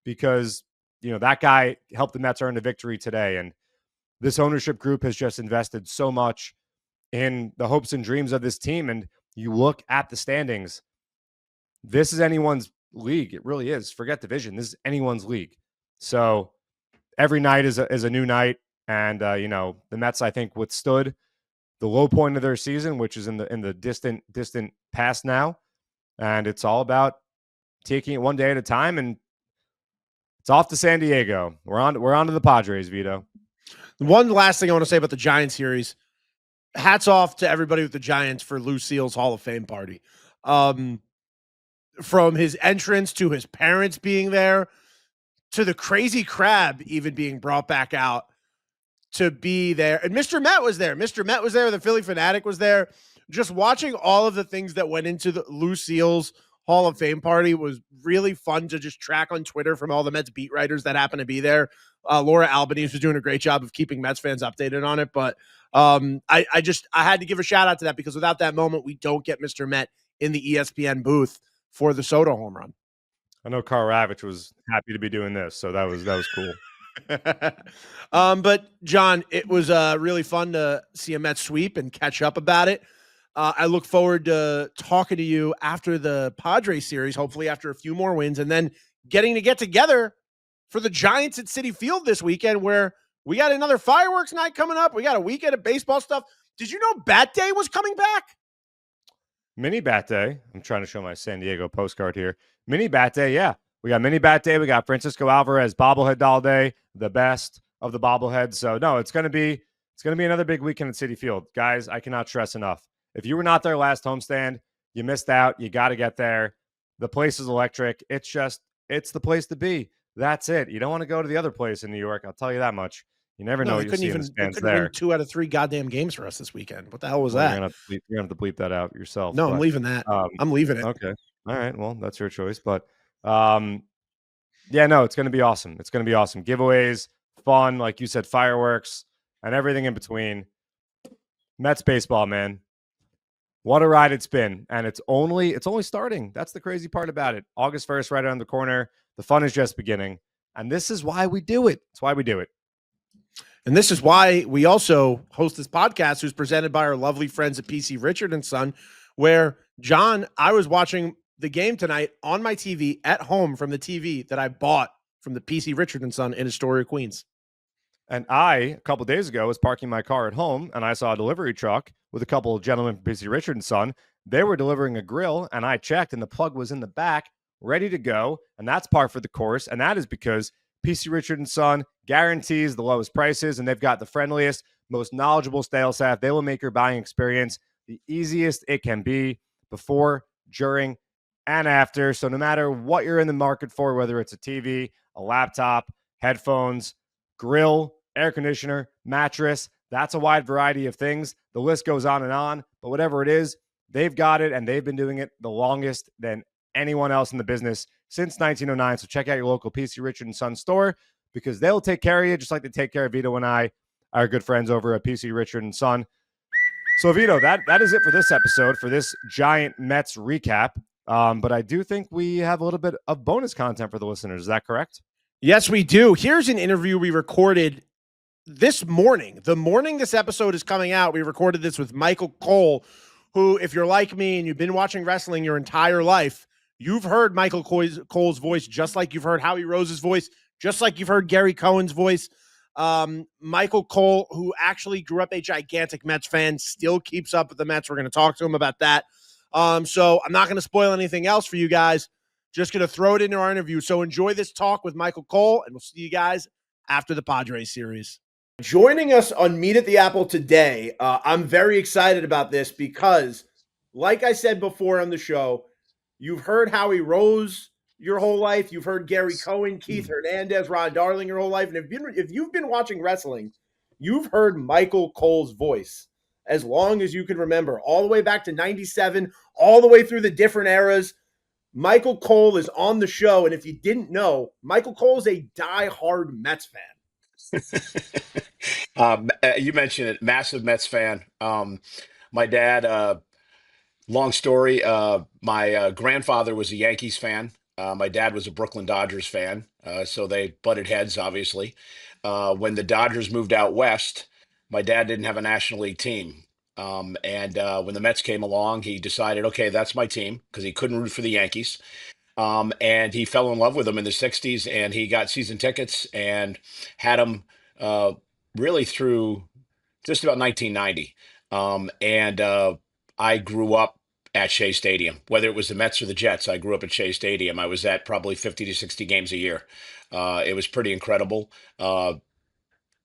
because, that guy helped the Mets earn a victory today. And this ownership group has just invested so much in the hopes and dreams of this team. And you look at the standings, this is anyone's league. It really is. Forget division. This is anyone's league. So every night is a new night. And, the Mets, I think, withstood the low point of their season, which is in the distant past now. And it's all about taking it one day at a time. And it's off to San Diego. We're on to the Padres, Vito. One last thing I want to say about the Giants series. Hats off to everybody with the Giants for Lucille's Hall of Fame party. From his entrance to his parents being there, to the crazy crab even being brought back out to be there. And Mr. Met was there. Mr. Met was there. The Philly Fanatic was there. Just watching all of the things that went into the Lucille's Hall of Fame party was really fun to just track on Twitter from all the Mets beat writers that happened to be there. Laura Albanese was doing a great job of keeping Mets fans updated on it. But I had to give a shout out to that, because without that moment, we don't get Mr. Met in the ESPN booth for the Soto home run. I know Carl Ravitch was happy to be doing this, so that was cool. But John, it was really fun to see a Mets sweep and catch up about it. I look forward to talking to you after the Padres series, hopefully after a few more wins, and then getting to get together for the Giants at Citi Field this weekend, where we got another fireworks night coming up. We got a weekend of baseball stuff. Did you know Bat Day was coming back? Mini Bat Day. I'm trying to show my San Diego postcard here. Mini Bat Day, yeah. We got Mini Bat Day. We got Francisco Alvarez bobblehead doll day, the best of the bobbleheads. So no, it's gonna be another big weekend at Citi Field, guys. I cannot stress enough. If you were not there last homestand, you missed out. You got to get there. The place is electric. It's the place to be. That's it. You don't want to go to the other place in New York. I'll tell you that much. You never know. You see in the stands there. Win 2 out of 3 goddamn games for us this weekend. What the hell was that? You're gonna have to bleep that out yourself. No, I'm leaving that. I'm leaving it. Okay. All right. Well, that's your choice. But yeah, no, it's gonna be awesome. It's gonna be awesome. Giveaways, fun, like you said, fireworks, and everything in between. Mets baseball, man. What a ride it's been. And it's only starting. That's the crazy part about it. August 1st, right around the corner. The fun is just beginning. And this is why we do it. It's why we do it. And this is why we also host this podcast, who's presented by our lovely friends at PC Richard & Son, where, John, I was watching the game tonight on my TV at home from the TV that I bought from the PC Richard & Son in Astoria, Queens. And a couple days ago, was parking my car at home, and I saw a delivery truck with a couple of gentlemen from PC Richard & Son. They were delivering a grill, and I checked, and the plug was in the back, ready to go, and that's par for the course, and that is because PC Richard & Son guarantees the lowest prices, and they've got the friendliest, most knowledgeable sales staff. They will make your buying experience the easiest it can be before, during, and after. So no matter what you're in the market for, whether it's a TV, a laptop, headphones, grill, air conditioner, mattress, that's a wide variety of things. The list goes on and on, but whatever it is, they've got it, and they've been doing it the longest than anyone else in the business since 1909. So check out your local PC Richard & Son store, because they'll take care of you just like they take care of Vito and I, our good friends over at PC Richard & Son. So Vito, that is it for this episode, for this giant Mets recap. But I do think we have a little bit of bonus content for the listeners. Is that correct? Yes, we do. Here's an interview we recorded this morning. The morning this episode is coming out, we recorded this with Michael Cole, who, if you're like me and you've been watching wrestling your entire life, you've heard Michael Cole's voice, just like you've heard Howie Rose's voice, just like you've heard Gary Cohen's voice. Michael Cole, who actually grew up a gigantic Mets fan, still keeps up with the Mets. We're going to talk to him about that. So I'm not going to spoil anything else for you guys. Just going to throw it into our interview. So enjoy this talk with Michael Cole, and we'll see you guys after the Padres series. joining us on Meet at the Apple today, I'm very excited about this because, like I said before on the show, you've heard Howie Rose your whole life. You've heard Gary Cohen, Keith Hernandez, Ron Darling your whole life. And if you've been watching wrestling, you've heard Michael Cole's voice as long as you can remember, all the way back to 97, all the way through the different eras. Michael Cole is on the show. And if you didn't know, Michael Cole is a diehard Mets fan. You mentioned it, massive Mets fan. My dad, long story. My grandfather was a Yankees fan. My dad was a Brooklyn Dodgers fan. So they butted heads, obviously. When the Dodgers moved out west, my dad didn't have a National League team. And when the Mets came along, he decided, okay, that's my team because he couldn't root for the Yankees. And he fell in love with them in the 60s, and he got season tickets and had them really through just about 1990. I grew up at Shea Stadium, whether it was the Mets or the Jets. I grew up at Shea Stadium. I was at probably 50 to 60 games a year. It was pretty incredible.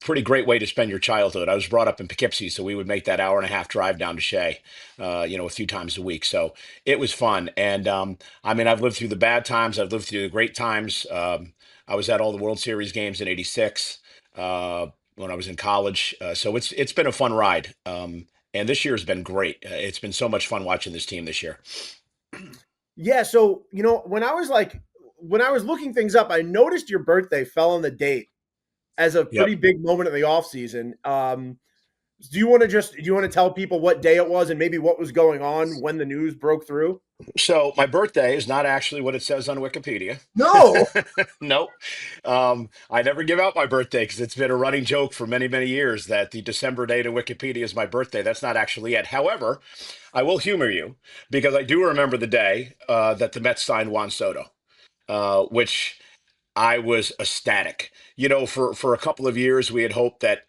Pretty great way to spend your childhood. I was brought up in Poughkeepsie, so we would make that hour and a half drive down to Shea, a few times a week. So it was fun. And I've lived through the bad times. I've lived through the great times. I was at all the World Series games in '86 when I was in college. So it's been a fun ride. And this year has been great. It's been so much fun watching this team this year. Yeah. So, when I was looking things up, I noticed your birthday fell on the date as a pretty big moment in the offseason. Do you want to tell people what day it was and maybe what was going on when the news broke through? So my birthday is not actually what it says on Wikipedia. No. Nope. I never give out my birthday because it's been a running joke for many, many years that the December date in Wikipedia is my birthday. That's not actually it. However, I will humor you because I do remember the day that the Mets signed Juan Soto, which I was ecstatic. For a couple of years, we had hoped that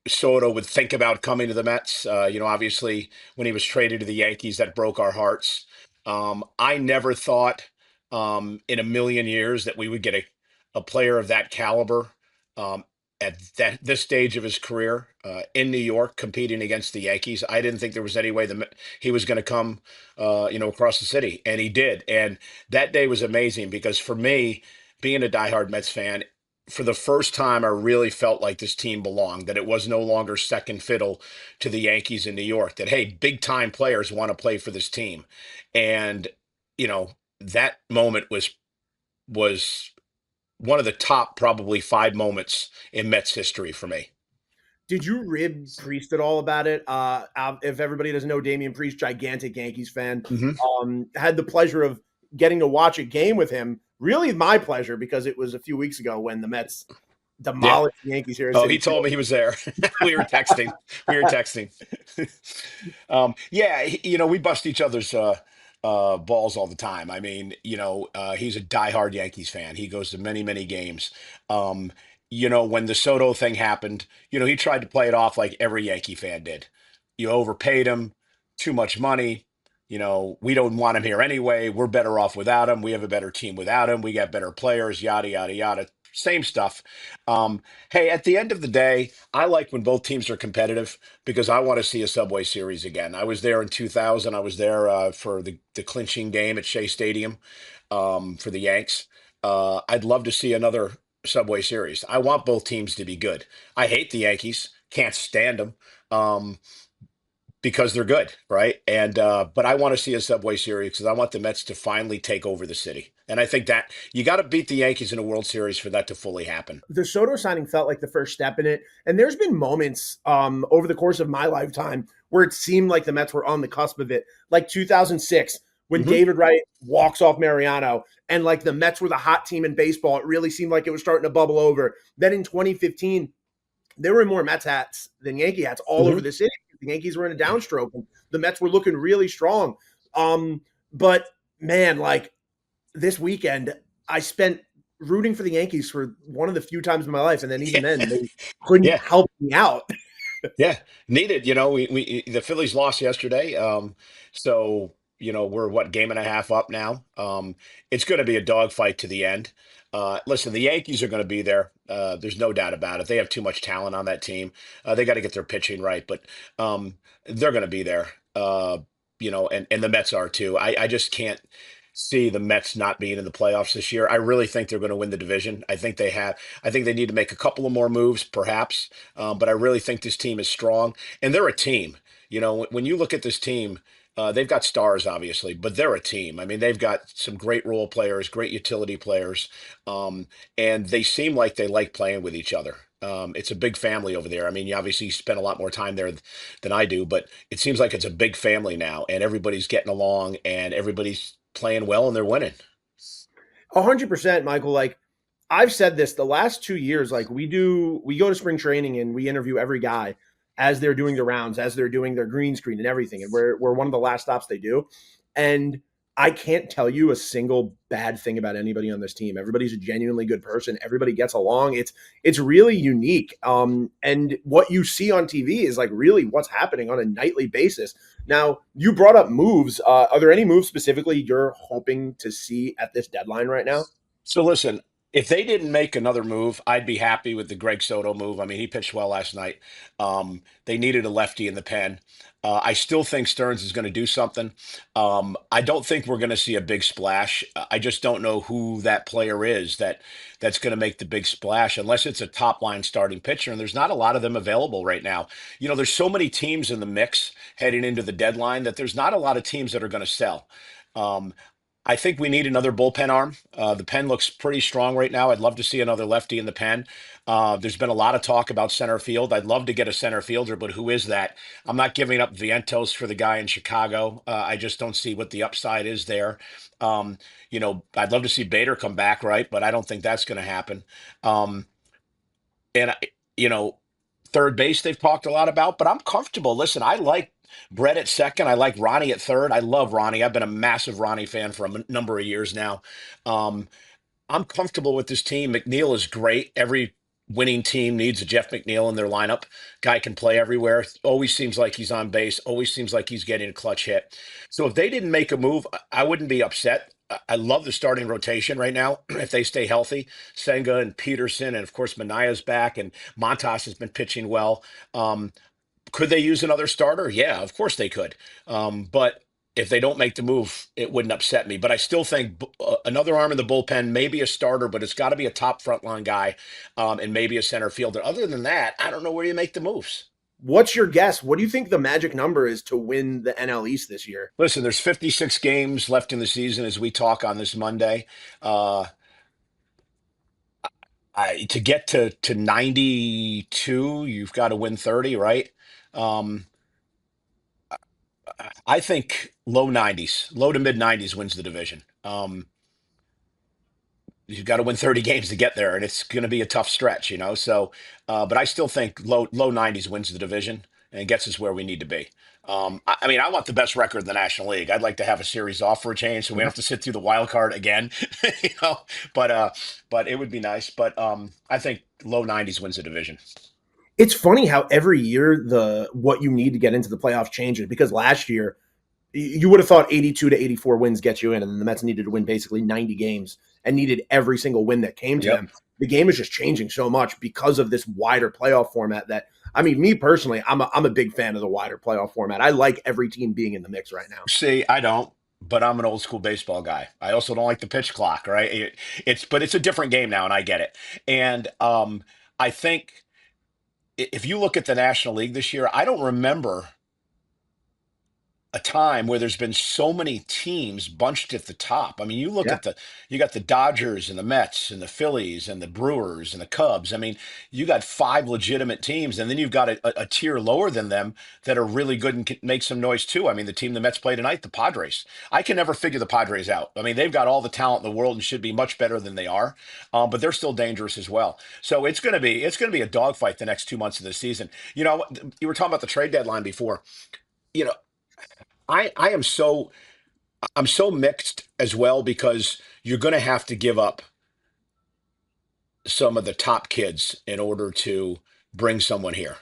Soto would think about coming to the Mets. Obviously, when he was traded to the Yankees, that broke our hearts. I never thought in a million years that we would get a player of that caliber at this stage of his career in New York competing against the Yankees. I didn't think there was any way he was going to come, across the city, and he did. And that day was amazing because for me, being a diehard Mets fan, for the first time, I really felt like this team belonged, that it was no longer second fiddle to the Yankees in New York, that, hey, big time players want to play for this team. And, that moment was one of the top probably 5 moments in Mets history for me. Did you rib Priest at all about it? If everybody doesn't know, Damian Priest, gigantic Yankees fan, had the pleasure of getting to watch a game with him. Really my pleasure because it was a few weeks ago when the Mets demolished the Yankees here. He told me he was there. We were texting. We bust each other's balls all the time. He's a diehard Yankees fan. He goes to many, many games. When the Soto thing happened, he tried to play it off like every Yankee fan did. You overpaid him, too much money. We don't want him here anyway. We're better off without him. We have a better team without him. We got better players, yada, yada, yada. Same stuff. Hey, at the end of the day, I like when both teams are competitive because I want to see a Subway Series again. I was there in 2000. I was there for the clinching game at Shea Stadium for the Yanks. I'd love to see another Subway Series. I want both teams to be good. I hate the Yankees. Can't stand them. Because they're good, right? And but I want to see a Subway Series because I want the Mets to finally take over the city. And I think that you got to beat the Yankees in a World Series for that to fully happen. The Soto signing felt like the first step in it. And there's been moments over the course of my lifetime where it seemed like the Mets were on the cusp of it. Like 2006, when David Wright walks off Mariano and like the Mets were the hot team in baseball. It really seemed like it was starting to bubble over. Then in 2015, there were more Mets hats than Yankee hats all over the city. The Yankees were in a downstroke. And the Mets were looking really strong. But man, like this weekend, I spent rooting for the Yankees for one of the few times in my life. And then even then, they couldn't help me out. Needed. We the Phillies lost yesterday. So we're what, game and a half up now. It's going to be a dogfight to the end. Listen, the Yankees are going to be there. There's no doubt about it. They have too much talent on that team. They got to get their pitching right, but they're going to be there. And the Mets are too. I just can't see the Mets not being in the playoffs this year. I really think they're going to win the division. I think they have. I think they need to make a couple of more moves, perhaps. But I really think this team is strong, and they're a team. When you look at this team, they've got stars, obviously, but they're a team. I mean, they've got some great role players, great utility players, and they seem like they like playing with each other. It's a big family over there. I mean, you obviously spend a lot more time there than I do, but it seems like it's a big family now, and everybody's getting along, and everybody's playing well, and they're winning. 100%, Michael. Like, I've said this the last 2 years, like we go to spring training and we interview every guy as they're doing the rounds, as they're doing their green screen and everything. And we're one of the last stops they do. And I can't tell you a single bad thing about anybody on this team. Everybody's a genuinely good person. Everybody gets along. It's really unique. And what you see on TV is like really what's happening on a nightly basis. Now, you brought up moves. Are there any moves specifically you're hoping to see at this deadline right now? So listen, if they didn't make another move, I'd be happy with the Greg Soto move. I mean, he pitched well last night. They needed a lefty in the pen. I still think Stearns is going to do something. I don't think we're going to see a big splash. I just don't know who that player is that's going to make the big splash, unless it's a top line starting pitcher. And there's not a lot of them available right now. There's so many teams in the mix heading into the deadline that there's not a lot of teams that are going to sell. Um, I think we need another bullpen arm. The pen looks pretty strong right now. I'd love to see another lefty in the pen. There's been a lot of talk about center field. I'd love to get a center fielder, but who is that? I'm not giving up Vientos for the guy in Chicago. I just don't see what the upside is there. I'd love to see Bader come back, right? But I don't think that's going to happen. And, third base they've talked a lot about, but I'm comfortable. Listen, I like Brett at second. I like Ronnie at third. I love Ronnie. I've been a massive Ronnie fan for a number of years now. Um, I'm comfortable with this team. McNeil is great. Every winning team needs a Jeff McNeil in their lineup. Guy can play everywhere. Always seems like he's on base. Always seems like he's getting a clutch hit. So if they didn't make a move, I wouldn't be upset. I love the starting rotation right now. If they stay healthy, Senga and Peterson, and of course Manaya's back, and Montas has been pitching well. Could they use another starter? Yeah, of course they could. But if they don't make the move, it wouldn't upset me. But I still think another arm in the bullpen, maybe a starter, but it's got to be a top frontline guy, and maybe a center fielder. Other than that, I don't know where you make the moves. What's your guess? What do you think the magic number is to win the NL East this year? Listen, there's 56 games left in the season as we talk on this Monday. Uh, to get to 92, you've got to win 30, right? Um, I think low 90s, low to mid 90s wins the division. You've got to win 30 games to get there, and it's going to be a tough stretch. So, but I still think low 90s wins the division and gets us where we need to be. I mean, I want the best record in the National League. I'd like to have a series off for a change, so we don't have to sit through the wild card again. you know. But it would be nice. But I think low 90s wins the division. It's funny how every year what you need to get into the playoffs changes, because last year you would have thought 82 to 84 wins get you in, and the Mets needed to win basically 90 games and needed every single win that came to them. The game is just changing so much because of this wider playoff format that, I mean, me personally, I'm a big fan of the wider playoff format. I like every team being in the mix right now. See, I don't, but I'm an old school baseball guy. I also don't like the pitch clock, right? But it's a different game now, and I get it. And I think if you look at the National League this year, I don't remember a time where there's been so many teams bunched at the top. I mean, you look at you got the Dodgers and the Mets and the Phillies and the Brewers and the Cubs. I mean, you got 5 legitimate teams, and then you've got a tier lower than them that are really good and can make some noise too. I mean, the team the Mets play tonight, the Padres. I can never figure the Padres out. I mean, they've got all the talent in the world and should be much better than they are, but they're still dangerous as well. So it's going to be a dogfight the next 2 months of the season. You were talking about the trade deadline before. You know, I'm so mixed as well, because you're going to have to give up some of the top kids in order to bring someone here.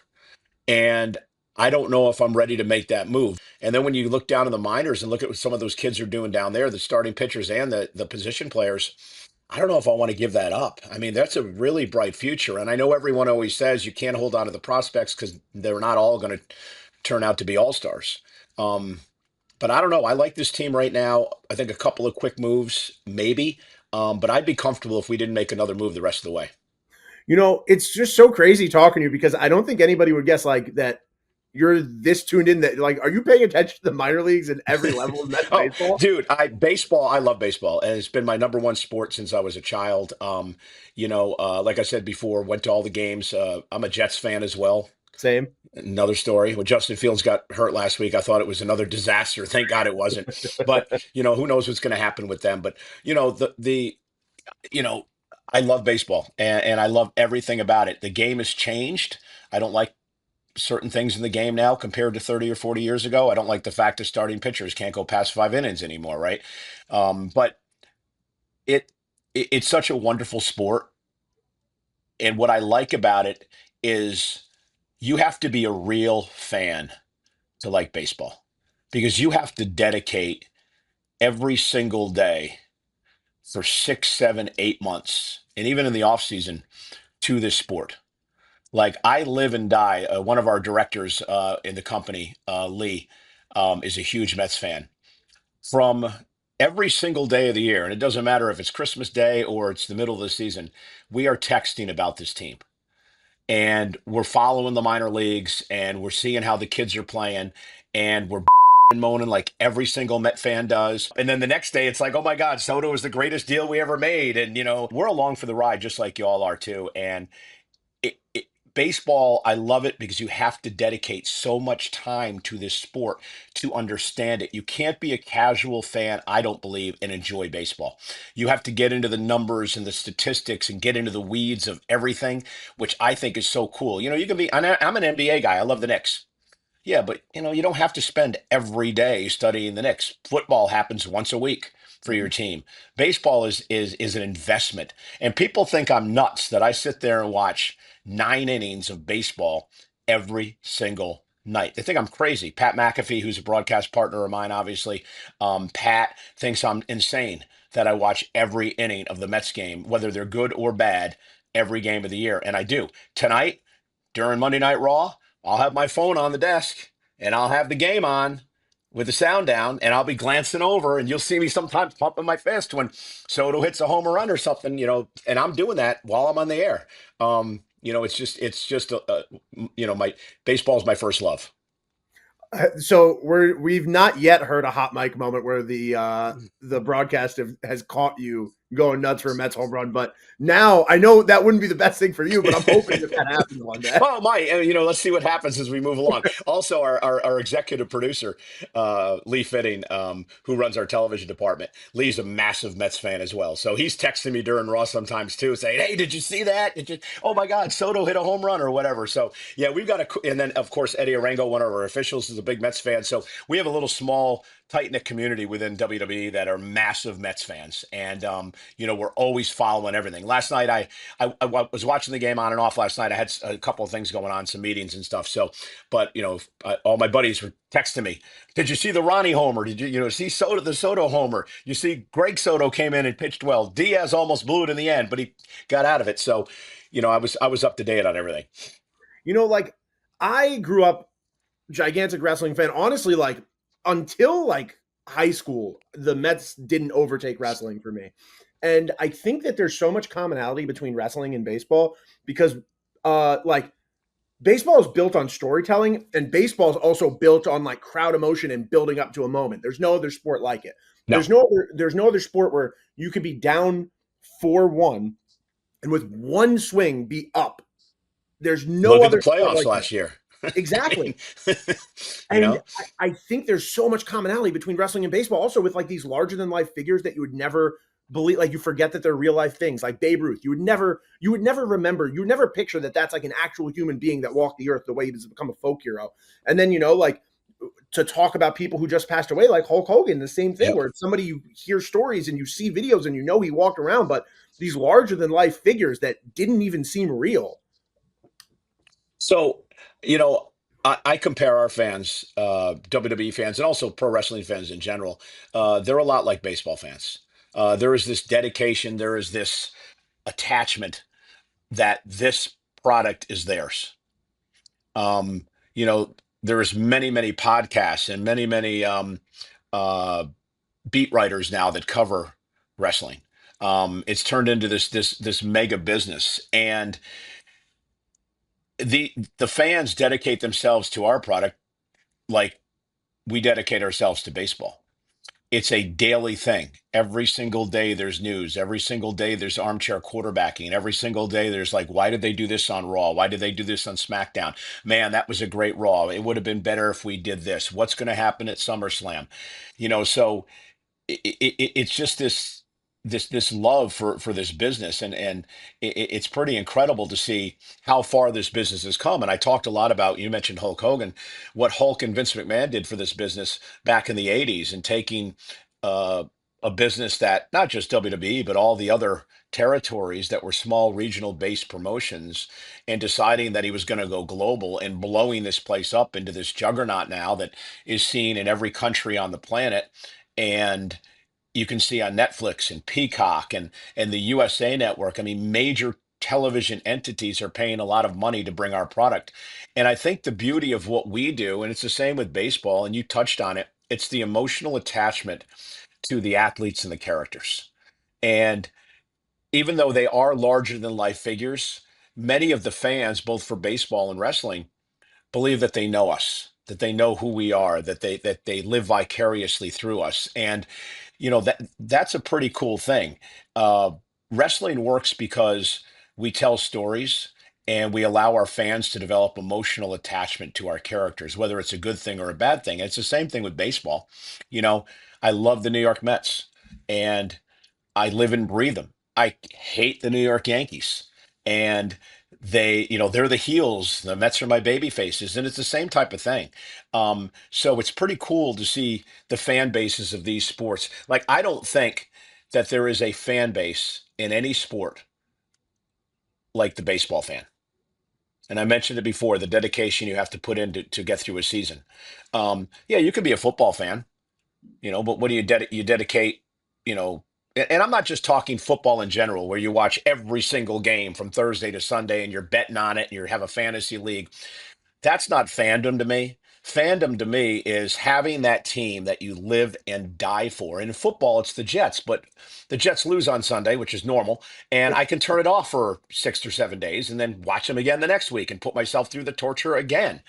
And I don't know if I'm ready to make that move. And then when you look down in the minors and look at what some of those kids are doing down there, the starting pitchers and the position players, I don't know if I want to give that up. I mean, that's a really bright future. And I know everyone always says you can't hold on to the prospects because they're not all going to turn out to be all-stars. But I don't know. I like this team right now. I think a couple of quick moves, maybe. But I'd be comfortable if we didn't make another move the rest of the way. It's just so crazy talking to you because I don't think anybody would guess like that you're this tuned in that like, are you paying attention to the minor leagues in every level of Mets baseball? Dude, I love baseball, and it's been my number one sport since I was a child. Like I said before, went to all the games. I'm a Jets fan as well. Same. Another story. When Justin Fields got hurt last week, I thought it was another disaster. Thank God it wasn't. But who knows what's going to happen with them? But I love baseball and I love everything about it. The game has changed. I don't like certain things in the game now compared to 30 or 40 years ago. I don't like the fact that starting pitchers can't go past 5 innings anymore, right? But it's such a wonderful sport. And what I like about it is you have to be a real fan to like baseball because you have to dedicate every single day for 6, 7, 8 months, and even in the off season to this sport. Like I live and die. One of our directors in the company, Lee, is a huge Mets fan. From every single day of the year, and it doesn't matter if it's Christmas Day or it's the middle of the season, we are texting about this team. And we're following the minor leagues and we're seeing how the kids are playing and we're and moaning like every single Met fan does. And then the next day it's like, oh my God, Soto is the greatest deal we ever made. And, we're along for the ride just like you all are too. And baseball, I love it because you have to dedicate so much time to this sport to understand it. You can't be a casual fan, I don't believe, and enjoy baseball. You have to get into the numbers and the statistics and get into the weeds of everything, which I think is so cool. You can be, I'm an NBA guy. I love the Knicks. Yeah, but you don't have to spend every day studying the Knicks. Football happens once a week for your team. Baseball is an investment. And people think I'm nuts that I sit there and watch 9 innings of baseball every single night. They think I'm crazy. Pat McAfee, who's a broadcast partner of mine, obviously, Pat thinks I'm insane that I watch every inning of the Mets game, whether they're good or bad, every game of the year. And I do. Tonight, during Monday Night Raw, I'll have my phone on the desk and I'll have the game on with the sound down and I'll be glancing over and you'll see me sometimes pumping my fist when Soto hits a home run or something, and I'm doing that while I'm on the air. It's just my baseball is my first love. So we've not yet heard a hot mic moment where the broadcast has caught you going nuts for a Mets home run, but now I know that wouldn't be the best thing for you, but I'm hoping that happens one day. Well, Mike, let's see what happens as we move along. Also, our executive producer, Lee Fitting, who runs our television department, Lee's a massive Mets fan as well. So he's texting me during Raw sometimes too, saying, "Hey, did you see that? Oh my God, Soto hit a home run or whatever." So yeah, we've got and then of course Eddie Arango, one of our officials, is a big Mets fan. So we have a little small, tight-knit community within WWE that are massive Mets fans. And, we're always following everything. Last night, I was watching the game on and off last night. I had a couple of things going on, some meetings and stuff. So, but, all my buddies were texting me. Did you see the Ronnie homer? Did you, see the Soto homer? You see Greg Soto came in and pitched well. Diaz almost blew it in the end, but he got out of it. So, I was up to date on everything. I grew up gigantic wrestling fan. Honestly, until high school, the Mets didn't overtake wrestling for me. And I think that there's so much commonality between wrestling and baseball because baseball is built on storytelling and baseball is also built on crowd emotion and building up to a moment. There's no other sport like it. No. There's no other sport where you could be down 4-1 and with one swing be up. There's no other sport like last year. Exactly. And I think there's so much commonality between wrestling and baseball also with these larger than life figures that you would never believe, you forget that they're real life things, like Babe Ruth. You would never remember, you would never picture that that's an actual human being that walked the earth the way he has become a folk hero. And then, to talk about people who just passed away, like Hulk Hogan, the same thing, where it's somebody you hear stories and you see videos and he walked around, but these larger than life figures that didn't even seem real. So, I compare our fans, WWE fans, and also pro wrestling fans in general. They're a lot like baseball fans. There is this dedication, there is this attachment that this product is theirs. Um, you know, there's many podcasts and many uh, beat writers now that cover wrestling. It's turned into this mega business, and the fans dedicate themselves to our product like we dedicate ourselves to baseball. It's a daily thing. Every single day there's news. Every single day there's armchair quarterbacking. Every single day there's like, why did they do this on Raw? Why did they do this on SmackDown? Man, that was a great Raw. It would have been better if we did this. What's going to happen at SummerSlam? So it's just this love for this business, and it's pretty incredible to see how far this business has come. And I talked a lot about, you mentioned Hulk Hogan, what Hulk and Vince McMahon did for this business back in the 80s, and taking uh, a business that not just WWE but all the other territories that were small regional based promotions, and deciding that he was going to go global and blowing this place up into this juggernaut now that is seen in every country on the planet. And you can see on Netflix and Peacock and the USA Network. I mean, major television entities are paying a lot of money to bring our product. And I think the beauty of what we do, and it's the same with baseball, and you touched on it, it's the emotional attachment to the athletes and the characters. And even though they are larger than life figures, many of the fans, both for baseball and wrestling, believe that they know us, that they know who we are, that they live vicariously through us. And that's a pretty cool thing. Uh, Wrestling works because we tell stories and we allow our fans to develop emotional attachment to our characters, whether it's a good thing or a bad thing. It's the same thing with baseball. You know, I love the New York Mets, and I live and breathe them. I hate the New York Yankees. And they're the heels. The Mets are my baby faces. And it's the same type of thing. So it's pretty cool to see the fan bases of these sports. Like, I don't think that there is a fan base in any sport like the baseball fan. And I mentioned it before, the dedication you have to put in to get through a season. Yeah, you could be a football fan, but what do you dedicate, you know, and I'm not just talking football in general, where you watch every single game from Thursday to Sunday and you're betting on it and you have a fantasy league. That's not fandom to me. Fandom to me is having that team that you live and die for. In football, it's the Jets, but the Jets lose on Sunday, which is normal, and I can turn it off for 6 or 7 days and then watch them again the next week and put myself through the torture again.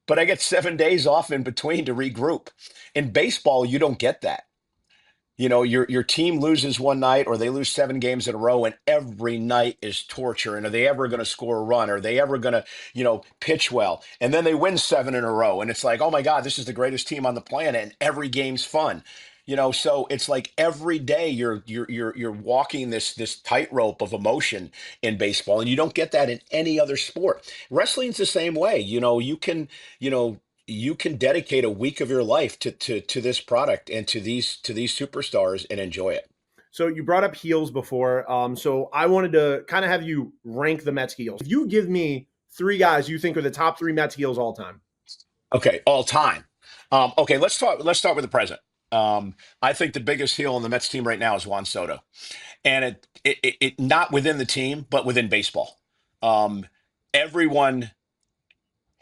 But I get 7 days off in between to regroup. In baseball, you don't get that. Your team loses one night, or they lose 7 games in a row, and every night is torture. And are they ever going to score a run? Are they ever going to, pitch well? And then they win 7 in a row, and it's like, oh my God, this is the greatest team on the planet, and every game's fun. So it's like every day you're walking this tightrope of emotion in baseball, and you don't get that in any other sport. Wrestling's the same way. You can dedicate a week of your life to this product and to these superstars and enjoy it. So you brought up heels before. So I wanted to kind of have you rank the Mets heels. If you give me 3 guys you think are the top 3 Mets heels all time. Okay, all time. Okay, let's start with the present. I think the biggest heel on the Mets team right now is Juan Soto, and it not within the team, but within baseball. Everyone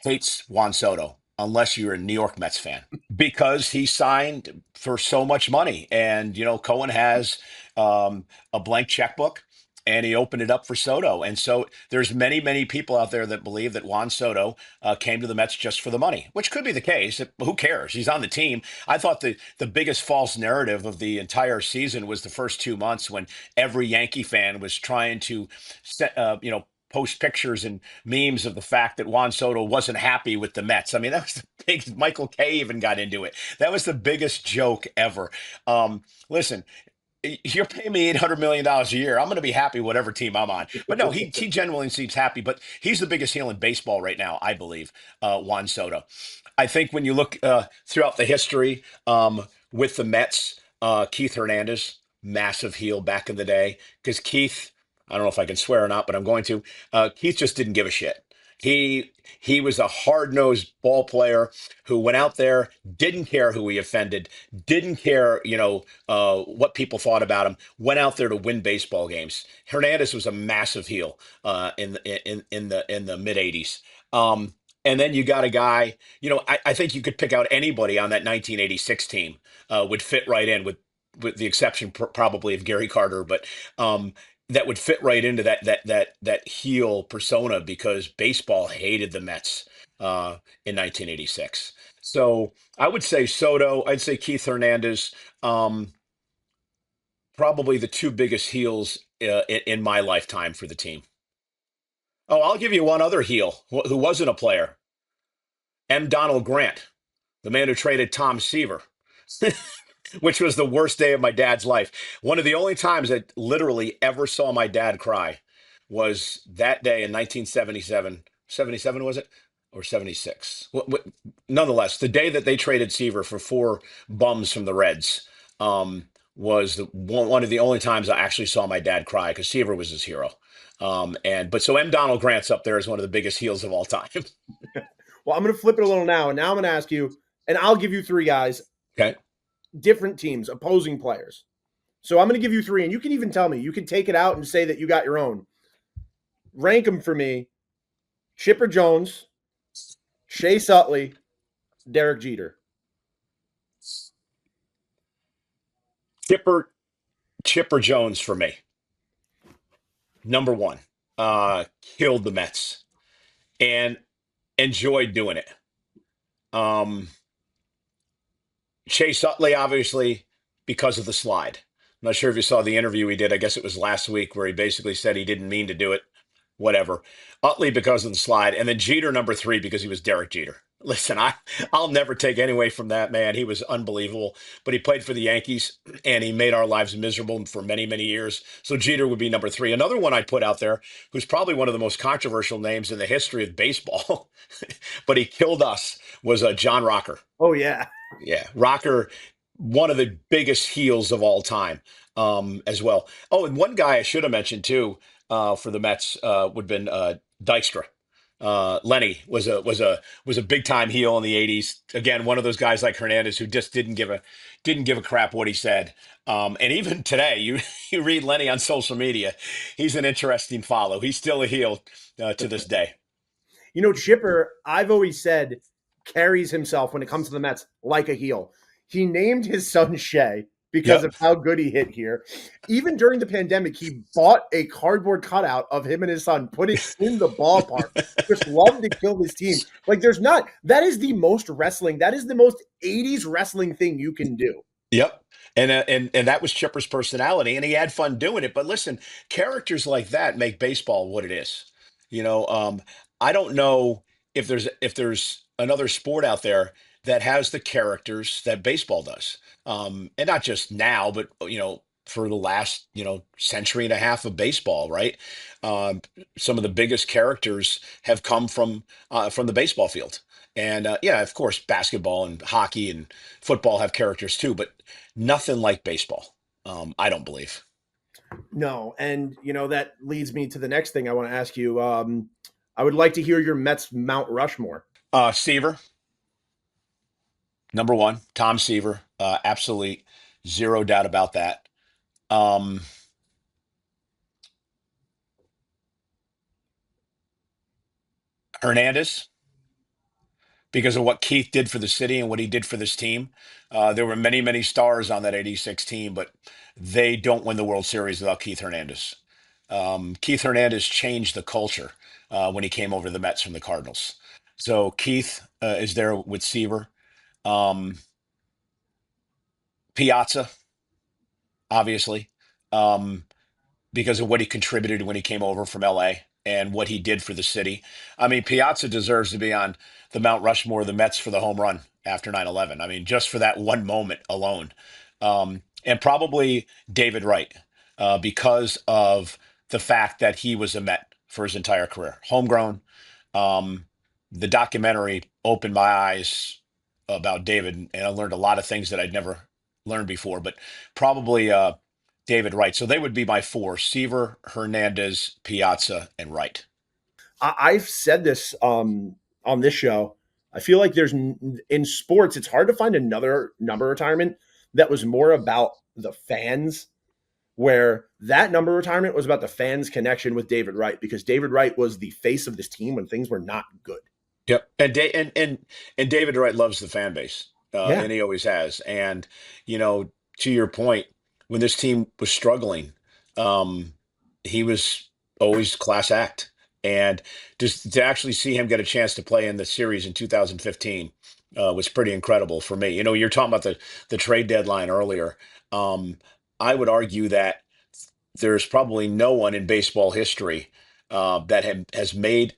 hates Juan Soto unless you're a New York Mets fan, because he signed for so much money. And, Cohen has a blank checkbook, and he opened it up for Soto. And so there's many people out there that believe that Juan Soto came to the Mets just for the money, which could be the case. Who cares? He's on the team. I thought the biggest false narrative of the entire season was the first 2 months, when every Yankee fan was trying to post pictures and memes of the fact that Juan Soto wasn't happy with the Mets. I mean, that was the big. Michael Kay even got into it. That was the biggest joke ever. Listen, you're paying me $800 million a year. I'm going to be happy whatever team I'm on. But no, he genuinely seems happy. But he's the biggest heel in baseball right now, I believe, Juan Soto. I think when you look throughout the history with the Mets, Keith Hernandez, massive heel back in the day, because Keith, I don't know if I can swear or not, but I'm going to. Keith just didn't give a shit. He was a hard-nosed ball player who went out there, didn't care who he offended, didn't care, what people thought about him, went out there to win baseball games. Hernandez was a massive heel in the mid 80s. And then you got a guy, I think you could pick out anybody on that 1986 team would fit right in with the exception probably of Gary Carter, but that would fit right into that heel persona because baseball hated the Mets in 1986. So I would say Soto, I'd say Keith Hernandez, probably the two biggest heels in my lifetime for the team. Oh, I'll give you one other heel who wasn't a player. M. Donald Grant, the man who traded Tom Seaver. Which was the worst day of my dad's life. One of the only times I literally ever saw my dad cry was that day in 1977. 77 was it? Or 76? Nonetheless, the day that they traded Seaver for 4 bums from the Reds was one of the only times I actually saw my dad cry because Seaver was his hero. So M. Donald Grant's up there as one of the biggest heels of all time. Well, I'm going to flip it a little now, and now I'm going to ask you, and I'll give you 3 guys. Okay. Different teams, opposing players. So I'm going to give you 3, and you can even tell me. You can take it out and say that you got your own. Rank them for me. Chipper Jones, Shea Sutley, Derek Jeter. Chipper Jones for me. Number 1. Killed the Mets and enjoyed doing it. Shea Sutley, obviously, because of the slide. I'm not sure if you saw the interview he did. I guess it was last week where he basically said he didn't mean to do it. Whatever. Utley because of the slide. And then Jeter, number 3, because he was Derek Jeter. Listen, I'll never take any away from that man. He was unbelievable. But he played for the Yankees, and he made our lives miserable for many, many years. So Jeter would be number 3. Another one I'd put out there, who's probably one of the most controversial names in the history of baseball, but he killed us, was John Rocker. Oh, yeah. Yeah, Rocker, one of the biggest heels of all time, as well. Oh, and one guy I should have mentioned too, for the Mets, would have been Dykstra. Lenny was a big time heel in the '80s. Again, one of those guys like Hernandez who just didn't give a crap what he said. And even today, you read Lenny on social media, he's an interesting follow. He's still a heel to this day. Chipper, I've always said, carries himself when it comes to the Mets like a heel. He named his son Shea because of how good he hit here. Even during the pandemic, he bought a cardboard cutout of him and his son, put it in the ballpark. Just loved to kill his team. That is the most wrestling. That is the most 80s wrestling thing you can do. Yep. And that was Chipper's personality, and he had fun doing it. But listen, characters like that make baseball what it is. I don't know if there's another sport out there that has the characters that baseball does. And not just now, but for the last century and a half of baseball, right? Some of the biggest characters have come from the baseball field. And of course, basketball and hockey and football have characters too, but nothing like baseball. I don't believe. No, and that leads me to the next thing I want to ask you. I would like to hear your Mets Mount Rushmore. Seaver, number 1, Tom Seaver, absolutely zero doubt about that. Hernandez, because of what Keith did for the city and what he did for this team. There were many, many stars on that '86 team, but they don't win the World Series without Keith Hernandez. Keith Hernandez changed the culture when he came over to the Mets from the Cardinals. So Keith is there with Seaver. Piazza, obviously, because of what he contributed when he came over from LA and what he did for the city. I mean, Piazza deserves to be on the Mount Rushmore of the Mets for the home run after 9/11. I mean, just for that one moment alone. And probably David Wright, because of the fact that he was a Met for his entire career. Homegrown. The documentary opened my eyes about David, and I learned a lot of things that I'd never learned before, but probably David Wright. So they would be my 4: Seaver, Hernandez, Piazza, and Wright. I've said this on this show. I feel like in sports, it's hard to find another number retirement that was more about the fans, where that number retirement was about the fans' connection with David Wright, because David Wright was the face of this team when things were not good. Yep. And David Wright loves the fan base, Yeah. and he always has. And to your point, when this team was struggling, he was always class act. And just to actually see him get a chance to play in the series in 2015 was pretty incredible for me. You're talking about the trade deadline earlier. I would argue that there's probably no one in baseball history that has made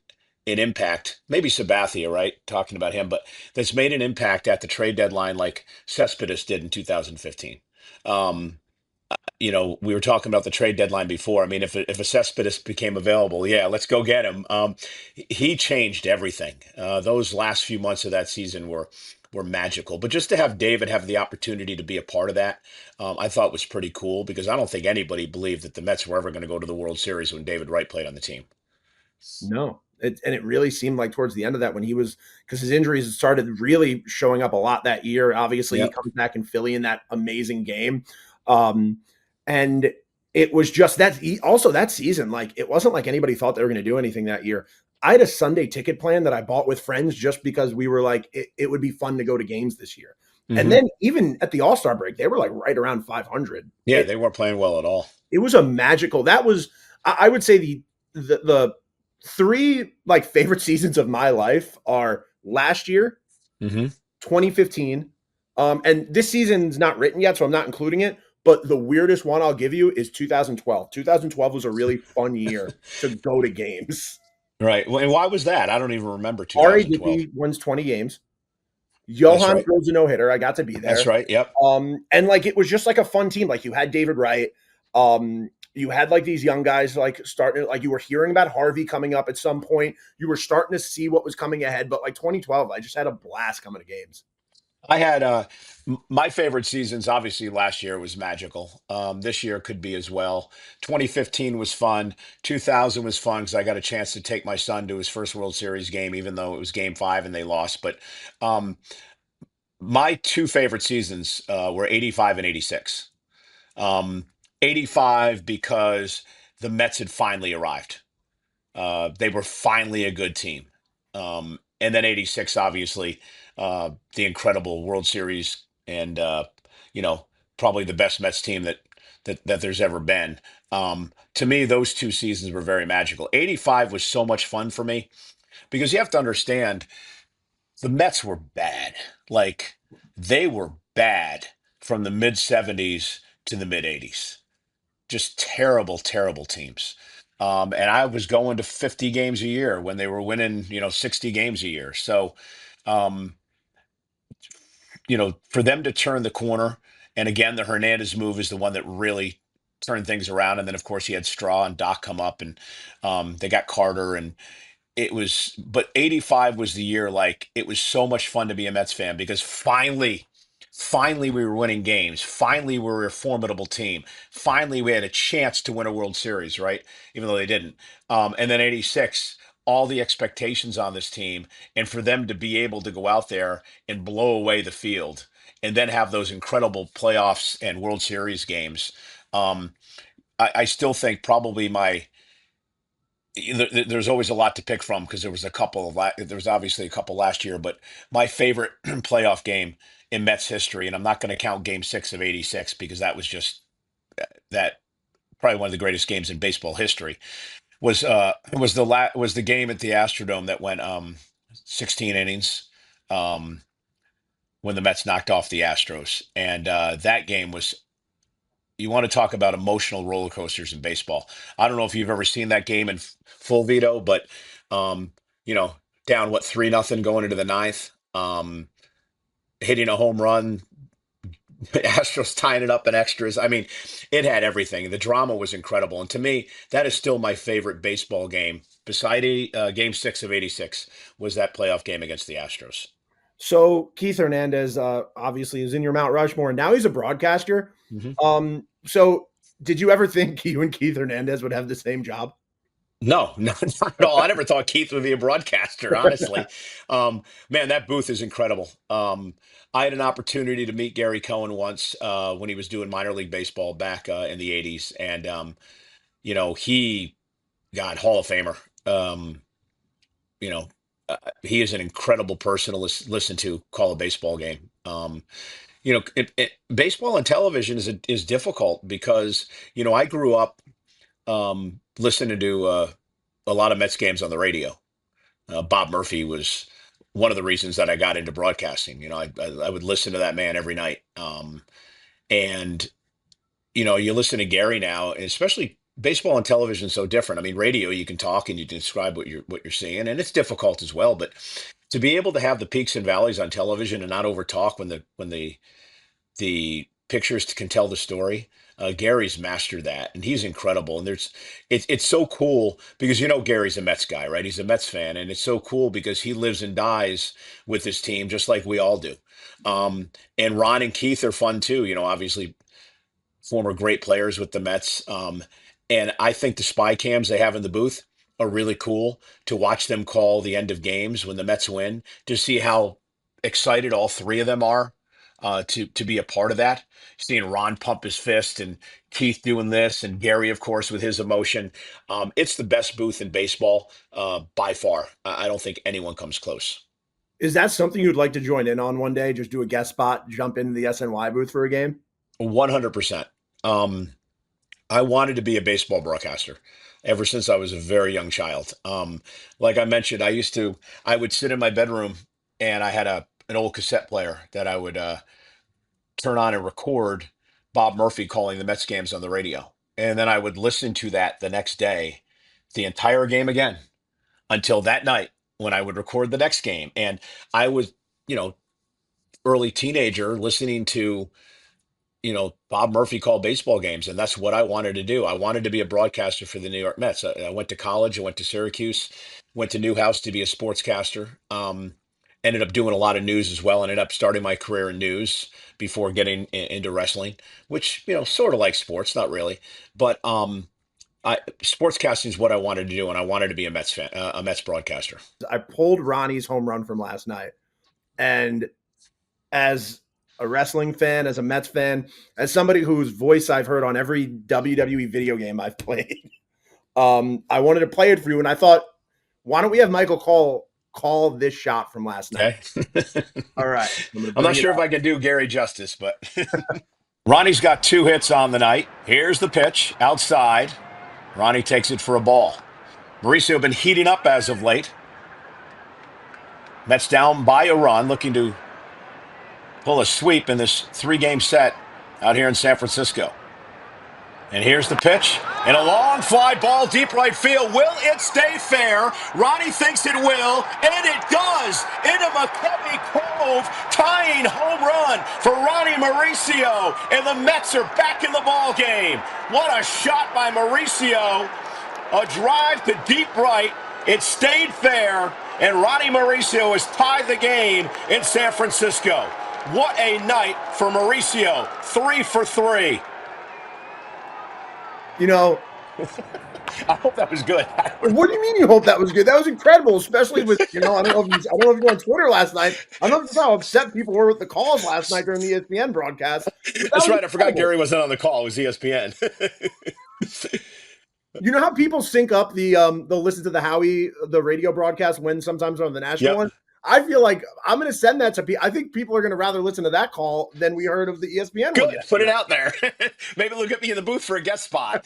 an impact. Maybe Sabathia, right? Talking about him, but that's made an impact at the trade deadline like Cespedes did in 2015. Um, we were talking about the trade deadline before. I mean, if a Cespedes became available, yeah, let's go get him. He changed everything. Those last few months of that season were magical. But just to have David have the opportunity to be a part of that, I thought was pretty cool, because I don't think anybody believed that the Mets were ever going to go to the World Series when David Wright played on the team. No. And it really seemed like towards the end of that, when he was, because his injuries started really showing up a lot that year. Obviously, Yep. He comes back in Philly in that amazing game. And it was just that also that season, like, it wasn't like anybody thought they were going to do anything that year. I had a Sunday ticket plan that I bought with friends just because we were like, it would be fun to go to games this year. Mhm. And then even at the All-Star break, they were like right around 500. Yeah, they weren't playing well at all. It was that was, I would say the three like favorite seasons of my life are last year, Mm-hmm. 2015. And this season's not written yet, so I'm not including it. But the weirdest one I'll give you is 2012. 2012 was a really fun year to go to games. Right. Well, and why was that? I don't even remember Ari 2012. Dickey wins 20 games. Johan right. throws a no-hitter. I got to be there. That's right. Yep. And like it was just like a fun team. Like you had David Wright. You had like these young guys like starting, like you were hearing about Harvey coming up at some point. You were starting to see what was coming ahead. But like 2012, I just had a blast coming to games. I had my favorite seasons. Obviously, last year was magical. This year could be as well. 2015 was fun. 2000 was fun because I got a chance to take my son to his first World Series game, even though it was Game 5 and they lost. But um, my two favorite seasons were 85 and 86. 85 because the Mets had finally arrived. They were finally a good team. And then 86, obviously, the incredible World Series and, probably the best Mets team that there's ever been. To me, those two seasons were very magical. 85 was so much fun for me because you have to understand the Mets were bad. Like, they were bad from the mid 70s to the mid 80s. Just terrible, terrible teams. And I was going to 50 games a year when they were winning, 60 games a year. So, um, for them to turn the corner, and again, the Hernandez move is the one that really turned things around. And then, of course, you had Straw and Doc come up, and they got Carter, and but 85 was the year, like, it was so much fun to be a Mets fan because finally we were winning games. Finally, we were a formidable team. Finally, we had a chance to win a World Series, right? Even though they didn't. And then 86, all the expectations on this team, and for them to be able to go out there and blow away the field and then have those incredible playoffs and World Series games. Um, I still think probably there's always a lot to pick from because there was there was obviously a couple last year, but my favorite playoff game in Mets history, and I'm not going to count Game 6 of '86 because that was just that probably one of the greatest games in baseball history. Was the game at the Astrodome that went 16 innings when the Mets knocked off the Astros, and that game was. You want to talk about emotional roller coasters in baseball. I don't know if you've ever seen that game in full, Vito, but um, you know, down 3-0 going into the ninth, hitting a home run, Astros tying it up in extras. I mean, it had everything. The drama was incredible, and to me, that is still my favorite baseball game. Beside Game 6 of '86 was that playoff game against the Astros. So Keith Hernandez obviously is in your Mount Rushmore, and now he's a broadcaster. Mhm. So did you ever think you and Keith Hernandez would have the same job? No, not at all. I never thought Keith would be a broadcaster, honestly. Man, that booth is incredible. I had an opportunity to meet Gary Cohen once when he was doing minor league baseball back in the 80s. And, he got Hall of Famer. Um, you know, he is an incredible person to listen to call a baseball game. Baseball and television is difficult because, I grew up listening to a lot of Mets games on the radio. Bob Murphy was one of the reasons that I got into broadcasting. I would listen to that man every night. And you listen to Gary now, and especially baseball and television is so different. I mean, radio, you can talk and you can describe what you're seeing, and it's difficult as well. But to be able to have the peaks and valleys on television and not over talk when the pictures can tell the story. Gary's mastered that, and he's incredible. And it's so cool because Gary's a Mets guy, right? He's a Mets fan, and it's so cool because he lives and dies with his team, just like we all do. And Ron and Keith are fun too. Obviously former great players with the Mets. And I think the spy cams they have in the booth are really cool to watch them call the end of games when the Mets win, to see how excited all three of them are to be a part of that. Seeing Ron pump his fist and Keith doing this and Gary, of course, with his emotion. It's the best booth in baseball by far. I don't think anyone comes close. Is that something you'd like to join in on one day? Just do a guest spot, jump into the SNY booth for a game? 100%. I wanted to be a baseball broadcaster ever since I was a very young child. Like I mentioned, I would sit in my bedroom and I had an old cassette player that I would turn on and record Bob Murphy calling the Mets games on the radio. And then I would listen to that the next day, the entire game again, until that night when I would record the next game. And I was, early teenager listening to Bob Murphy called baseball games, and that's what I wanted to do. I wanted to be a broadcaster for the New York Mets. I went to college, I went to Syracuse, went to Newhouse to be a sportscaster. Ended up doing a lot of news as well. Ended up starting my career in news before getting into wrestling, which sort of like sports, not really, but sportscasting is what I wanted to do, and I wanted to be a Mets fan, a Mets broadcaster. I pulled Ronnie's home run from last night, and as a wrestling fan, as a Mets fan, as somebody whose voice I've heard on every WWE video game I've played, I wanted to play it for you. And I thought, why don't we have Michael call this shot from last night? Okay. All right. I'm not sure if I can do Gary justice, but Ronnie's got 2 hits on the night. Here's the pitch outside. Ronnie takes it for a ball. Mauricio been heating up as of late. Mets down by a run, looking to pull a sweep in this 3-game set out here in San Francisco. And here's the pitch. And a long fly ball deep right field. Will it stay fair? Ronnie thinks it will, and it does. Into McCovey Cove, tying home run for Ronnie Mauricio. And the Mets are back in the ball game. What a shot by Mauricio. A drive to deep right. It stayed fair, and Ronnie Mauricio has tied the game in San Francisco. What a night for Mauricio. 3 for 3. I hope that was good. What do you mean you hope that was good? That was incredible, especially with, I don't know if you were on Twitter last night. I don't know how upset people were with the calls last night during the ESPN broadcast. That's right. I forgot Gary wasn't on the call. It was ESPN. You know how people sync up they'll listen to the radio broadcast when sometimes on the national one? I feel like I'm going to send that to people. I think people are going to rather listen to that call than we heard of the ESPN Good. one. Put it out there. Maybe they'll get me in the booth for a guest spot.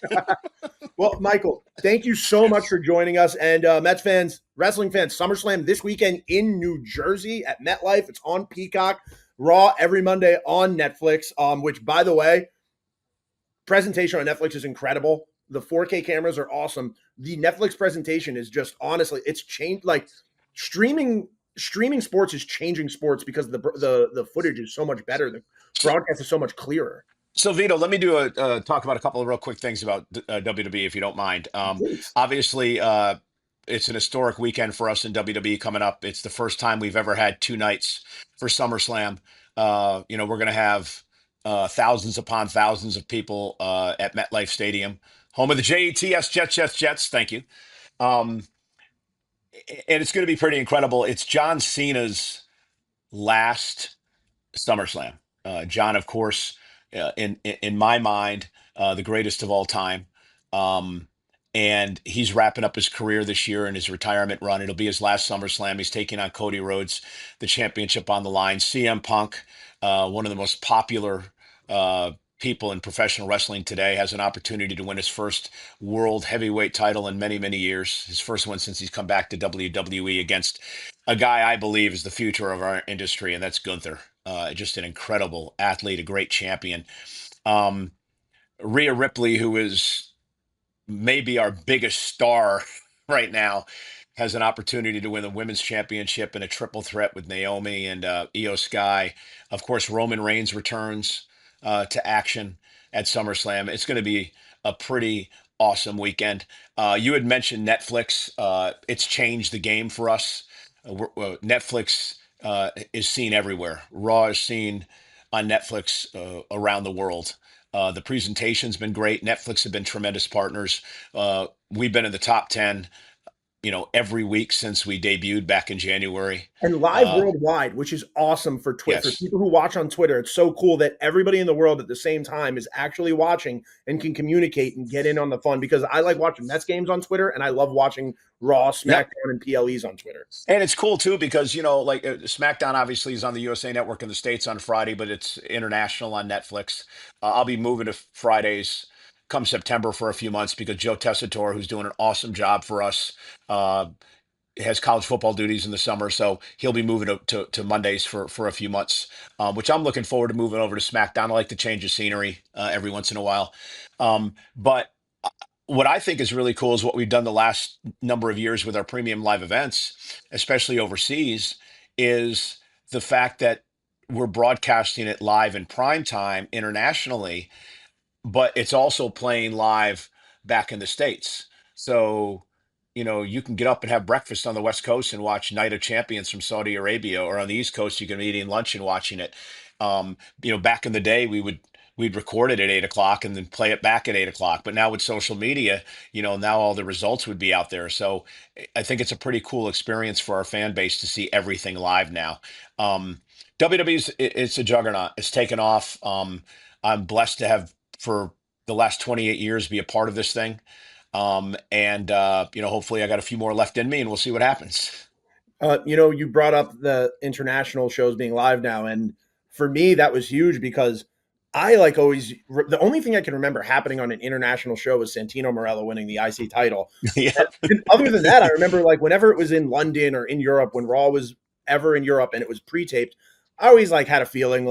Well, Michael, thank you so much for joining us. And Mets fans, wrestling fans, SummerSlam this weekend in New Jersey at MetLife. It's on Peacock. Raw every Monday on Netflix, which, by the way, presentation on Netflix is incredible. The 4K cameras are awesome. The Netflix presentation is just, honestly, it's changed. Like, streaming sports is changing sports because the footage is so much better. The broadcast is so much clearer. So, Vito, let me talk about a couple of real quick things about WWE, if you don't mind. Obviously, it's an historic weekend for us in WWE coming up. It's the first time we've ever had 2 nights for SummerSlam. We're going to have thousands upon thousands of people at MetLife Stadium, home of the Jets. Jets. Thank you. Um, and it's going to be pretty incredible. It's John Cena's last SummerSlam. John, of course, in my mind, the greatest of all time. Um, and he's wrapping up his career this year in his retirement run. It'll be his last SummerSlam. He's taking on Cody Rhodes, the championship on the line. CM Punk, one of the most popular people in professional wrestling today, has an opportunity to win his first world heavyweight title in many, many years. His first one since he's come back to WWE against a guy I believe is the future of our industry, and that's Gunther. Just an incredible athlete, a great champion. Um, Rhea Ripley, who is maybe our biggest star right now, has an opportunity to win the women's championship in a triple threat with Naomi and Io Sky. Of course, Roman Reigns returns to action at SummerSlam. It's going to be a pretty awesome weekend. You had mentioned Netflix. It's changed the game for us. Netflix is seen everywhere. Raw is seen on Netflix around the world. The presentation's been great. Netflix have been tremendous partners. We've been in the top 10, every week since we debuted back in January. And live worldwide, which is awesome for Twitter. Yes. For people who watch on Twitter, it's so cool that everybody in the world at the same time is actually watching and can communicate and get in on the fun, because I like watching Mets games on Twitter, and I love watching Raw, SmackDown, and PLEs on Twitter. And it's cool, too, because, like SmackDown obviously is on the USA Network in the States on Friday, but it's international on Netflix. I'll be moving to Fridays come September for a few months because Joe Tessitore, who's doing an awesome job for us, has college football duties in the summer, so he'll be moving to Mondays for a few months, which I'm looking forward to moving over to SmackDown. I like to change the scenery every once in a while. But what I think is really cool is what we've done the last number of years with our premium live events, especially overseas, is the fact that we're broadcasting it live in prime time internationally, but it's also playing live back in the States. So, you can get up and have breakfast on the West Coast and watch Night of Champions from Saudi Arabia, or on the East Coast, you can be eating lunch and watching it. Back in the day, we'd record it at 8 o'clock and then play it back at 8 o'clock. But now with social media, now all the results would be out there. So I think it's a pretty cool experience for our fan base to see everything live now. WWE's it's a juggernaut. It's taken off. I'm blessed to have, for the last 28 years, be a part of this thing. Hopefully I got a few more left in me, and we'll see what happens. You brought up the international shows being live now, and for me, that was huge because I the only thing I can remember happening on an international show was Santino Marella winning the IC title. Yeah. And other than that, I remember whenever it was in London or in Europe, when Raw was ever in Europe and it was pre-taped, I always had a feeling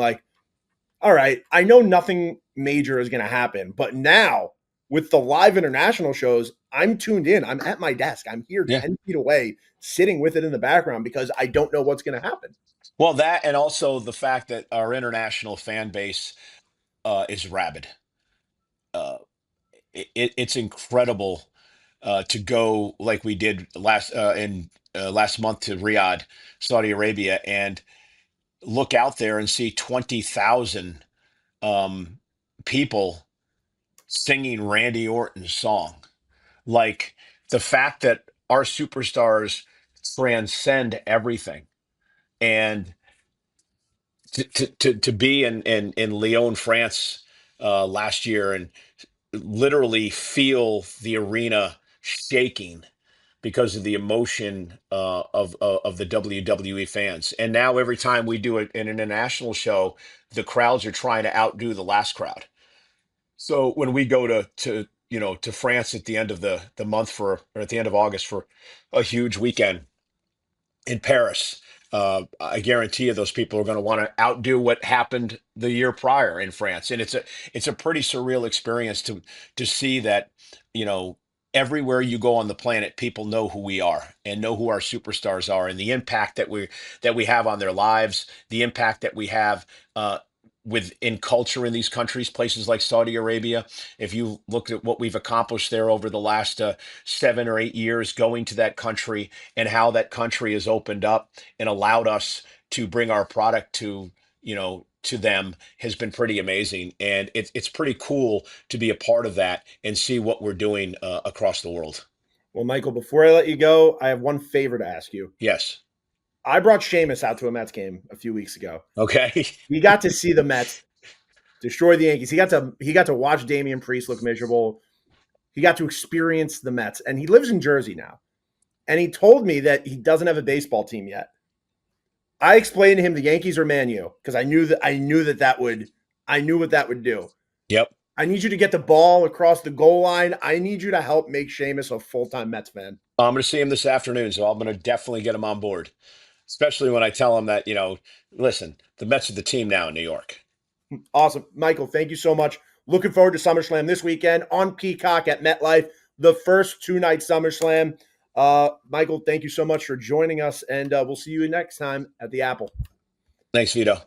all right, I know nothing major is going to happen, but now with the live international shows, I'm tuned in. I'm at my desk. I'm here 10 feet away, sitting with it in the background because I don't know what's going to happen. Well, that, and also the fact that our international fan base is rabid. It's incredible to go like we did last month to Riyadh, Saudi Arabia, and look out there and see 20,000 people singing Randy Orton's song. Like, the fact that our superstars transcend everything, and to be in Lyon, France last year, and literally feel the arena shaking because of the emotion of the WWE fans. And now every time we do an international show, the crowds are trying to outdo the last crowd. So when we go to France at the end of the month or at the end of August for a huge weekend in Paris, I guarantee you those people are going to want to outdo what happened the year prior in France. And it's a pretty surreal experience to see that, everywhere you go on the planet, people know who we are and know who our superstars are, and the impact that we have on their lives, the impact that we have within culture in these countries, places like Saudi Arabia. If you look at what we've accomplished there over the last 7 or 8 years, going to that country, and how that country has opened up and allowed us to bring our product to them, has been pretty amazing. And it's pretty cool to be a part of that and see what we're doing across the world. Well, Michael, before I let you go, I have one favor to ask you. Yes. I brought Sheamus out to a Mets game a few weeks ago. Okay. He got to see the Mets destroy the Yankees. He got to watch Damian Priest look miserable. He got to experience the Mets, and he lives in Jersey now. And he told me that he doesn't have a baseball team yet. I explained to him the Yankees are Man U because I knew what that would do. Yep. I need you to get the ball across the goal line. I need you to help make Sheamus a full-time Mets fan. I'm going to see him this afternoon, so I'm going to definitely get him on board, especially when I tell him that, listen, the Mets are the team now in New York. Awesome. Michael, thank you so much. Looking forward to SummerSlam this weekend on Peacock at MetLife, the first two-night SummerSlam. Michael, thank you so much for joining us, and we'll see you next time at the Apple. Thanks, Vito.